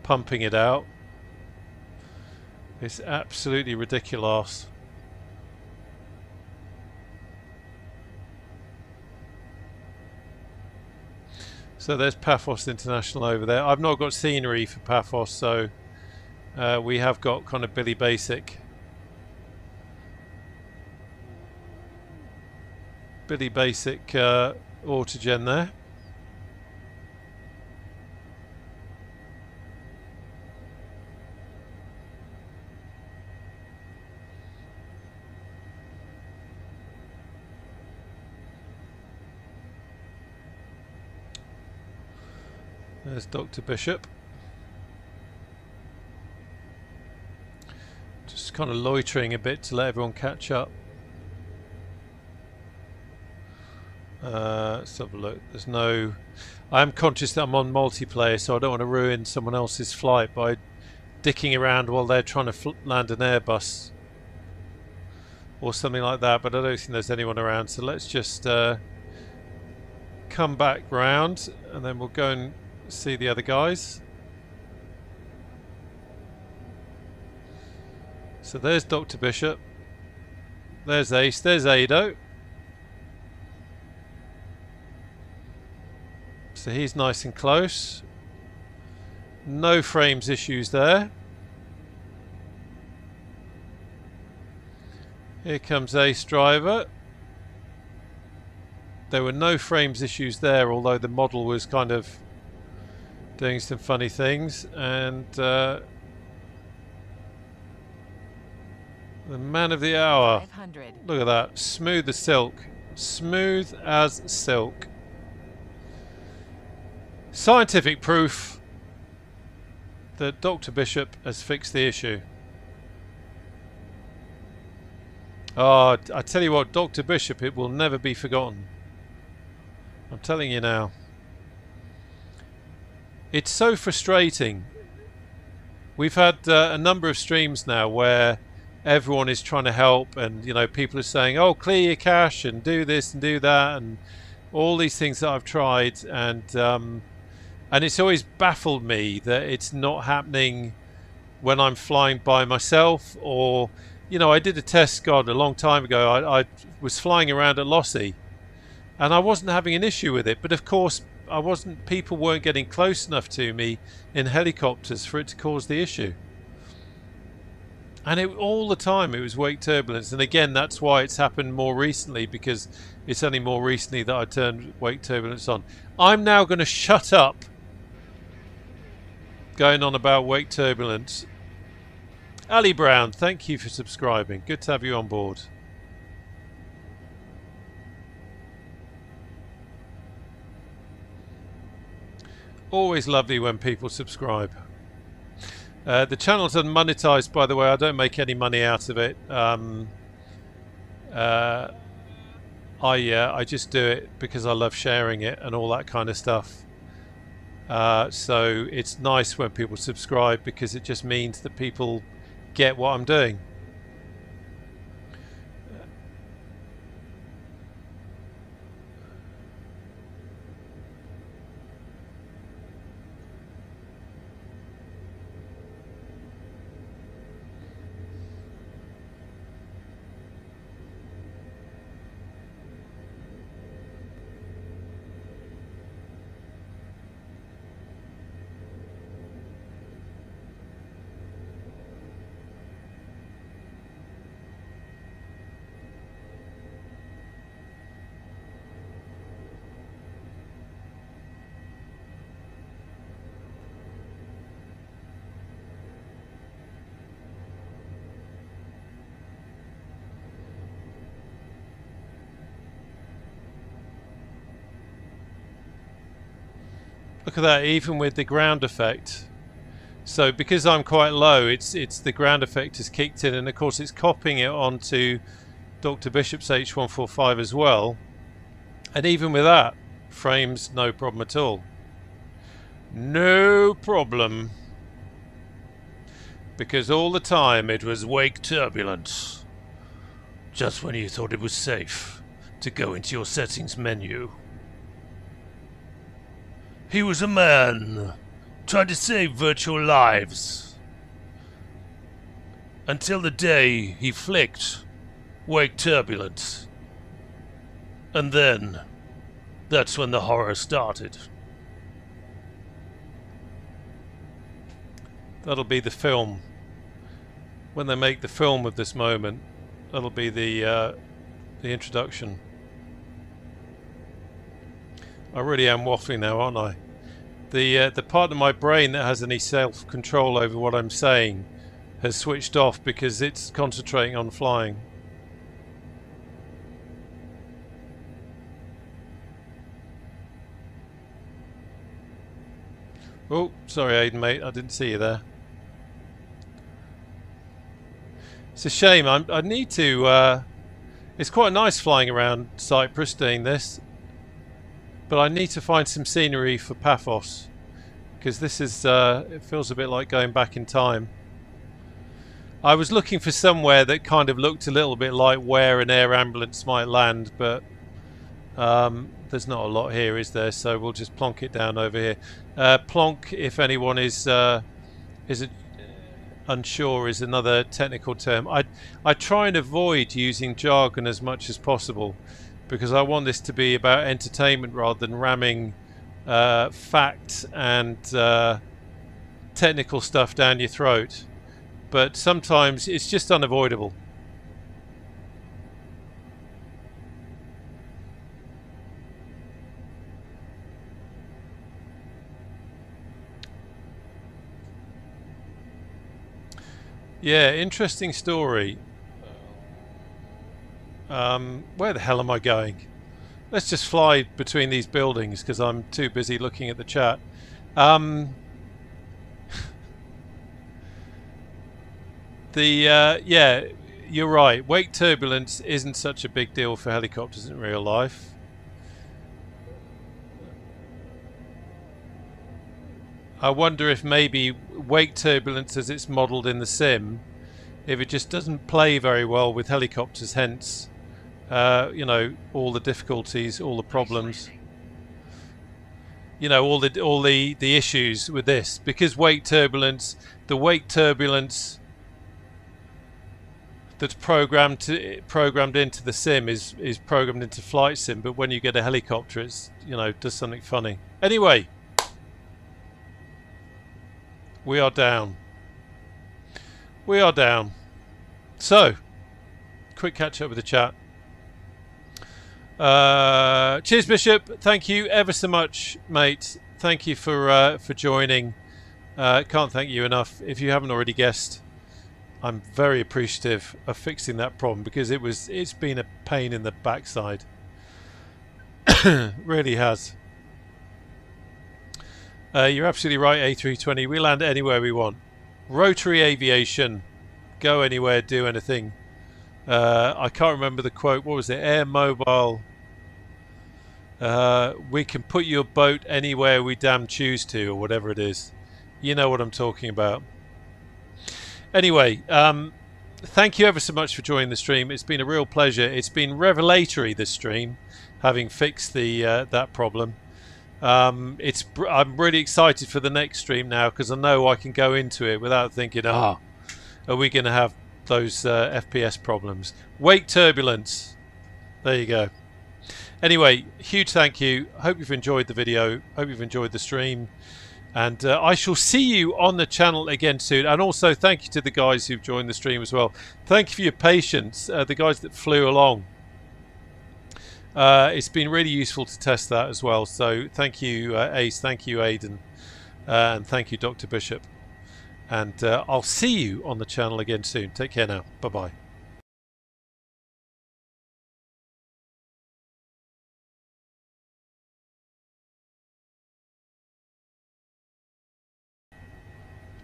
pumping it out. It's absolutely ridiculous. So there's Paphos International over there. I've not got scenery for Paphos, so we have got kind of Billy Basic. Autogen there. There's Dr. Bishop. Just kind of loitering a bit to let everyone catch up. Let's have a look. There's no... I'm conscious that I'm on multiplayer, so I don't want to ruin someone else's flight by dicking around while they're trying to land an Airbus or something like that, but I don't think there's anyone around, so let's just come back round and then we'll go and see the other guys. So there's Dr. Bishop, there's Ace, there's Ado. So he's nice and close. No frames issues there. Here comes Ace Driver. There were no frames issues there, although the model was kind of doing some funny things. And the man of the hour. 500. Look at that. Smooth as silk. Smooth as silk. Scientific proof that Dr. Bishop has fixed the issue. Oh, I tell you what, Dr. Bishop, it will never be forgotten. I'm telling you now. It's so frustrating. We've had a number of streams now where everyone is trying to help, and you know, people are saying, oh, clear your cache and do this and do that and all these things that I've tried, and it's always baffled me that it's not happening when I'm flying by myself. Or, you know, I did a test, God, a long time ago. I was flying around at Lossie and I wasn't having an issue with it, but of course people weren't getting close enough to me in helicopters for it to cause the issue. And all the time it was wake turbulence. And again, that's why it's happened more recently, because it's only more recently that I turned wake turbulence on. I'm now going to shut up going on about wake turbulence. Ali Brown, thank you for subscribing. Good to have you on board. Always lovely when people subscribe. The channel's unmonetized, by the way. I don't make any money out of it. I just do it because I love sharing it and all that kind of stuff. So it's nice when people subscribe because it just means that people get what I'm doing. Look at that, even with the ground effect. So because I'm quite low, it's the ground effect has kicked in, and of course it's copying it onto Dr. Bishop's H145 as well. And even with that, frames no problem at all. No problem. Because all the time it was wake turbulence. Just when you thought it was safe to go into your settings menu. He was a man, trying to save virtual lives. Until the day he flicked wake turbulence. And then, that's when the horror started. That'll be the film. When they make the film of this moment, that'll be the introduction. I really am waffling now, aren't I? The part of my brain that has any self-control over what I'm saying has switched off because it's concentrating on flying. Oh, sorry Aidan mate, I didn't see you there. It's a shame. I need to... it's quite nice flying around Cyprus doing this. But I need to find some scenery for Paphos, because this is it feels a bit like going back in time. I was looking for somewhere that kind of looked a little bit like where an air ambulance might land, but there's not a lot here, is there? So we'll just plonk it down over here. Plonk, if anyone is unsure, is another technical term. I try and avoid using jargon as much as possible, because I want this to be about entertainment rather than ramming fact and technical stuff down your throat. But sometimes it's just unavoidable. Yeah, interesting story. Where the hell am I going? Let's just fly between these buildings because I'm too busy looking at the chat. Yeah, you're right. Wake turbulence isn't such a big deal for helicopters in real life. I wonder if maybe wake turbulence as it's modelled in the sim, if it just doesn't play very well with helicopters, hence you know, all the difficulties, all the problems, you know, all the issues with this, because wake turbulence, the wake turbulence that's programmed into the sim is programmed into flight sim, but when you get a helicopter, it's, you know, does something funny. Anyway, we are down. We are down. So, quick catch up with the chat. Cheers, Bishop. Thank you ever so much, mate. Thank you for joining. Can't thank you enough. If you haven't already guessed, I'm very appreciative of fixing that problem, because it's been a pain in the backside. Really has. You're absolutely right, A320. We land anywhere we want. Rotary aviation. Go anywhere, do anything. I can't remember the quote. What was it? Air Mobile. We can put your boat anywhere we damn choose to, or whatever it is. You know what I'm talking about. Anyway, thank you ever so much for joining the stream. It's been a real pleasure. It's been revelatory, this stream, having fixed the that problem. I'm really excited for the next stream now, because I know I can go into it without thinking, are we going to have those FPS problems? Wake turbulence. There you go. Anyway, huge thank you. Hope you've enjoyed the video. Hope you've enjoyed the stream. And I shall see you on the channel again soon. And also thank you to the guys who've joined the stream as well. Thank you for your patience, the guys that flew along. It's been really useful to test that as well. So thank you, Ace. Thank you, Aidan. And thank you, Dr. Bishop. And I'll see you on the channel again soon. Take care now. Bye-bye.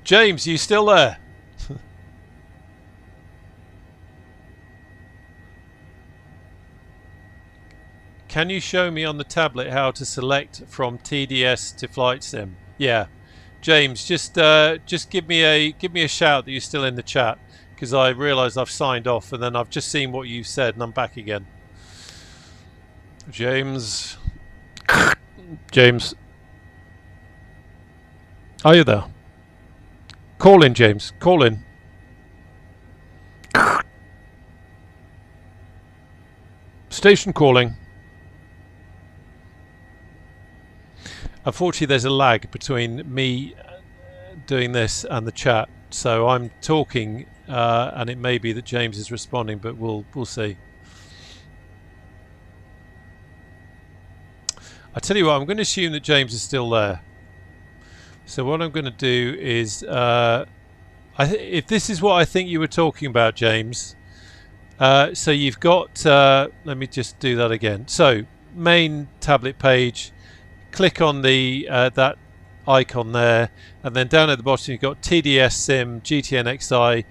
James, you still there? Can you show me on the tablet how to select from TDS to flight sim? Yeah, James, just give me a shout that you're still in the chat, because I realise I've signed off and then I've just seen what you said and I'm back again. James, James, are you there? Call in, James. Call in. Station calling. Unfortunately, there's a lag between me doing this and the chat, so I'm talking, and it may be that James is responding, but we'll see. I tell you what, I'm going to assume that James is still there. So what I'm going to do is, if this is what I think you were talking about, James, so you've got, let me just do that again. So main tablet page, click on the that icon there, and then down at the bottom you've got TDS Sim, GTN XI,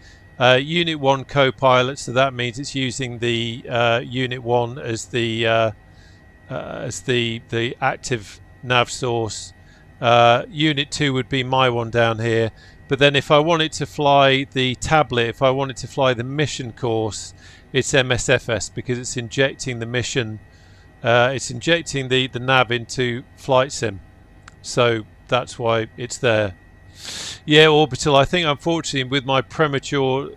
Unit 1 Copilot, so that means it's using the Unit 1 as the active nav source. Unit 2 would be my one down here, but then if I wanted to fly the tablet, if I wanted to fly the mission course, it's MSFS, because it's injecting the mission, it's injecting the nav into flight sim, so that's why it's there. Yeah, Orbital, I think unfortunately with my premature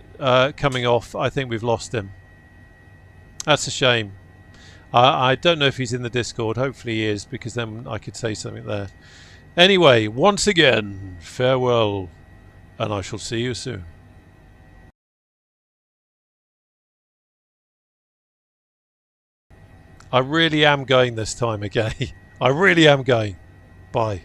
coming off, I think we've lost him. That's a shame. I don't know if he's in the Discord. Hopefully he is, because then I could say something there. Anyway, once again, farewell, and I shall see you soon. I really am going this time, okay? I really am going. Bye.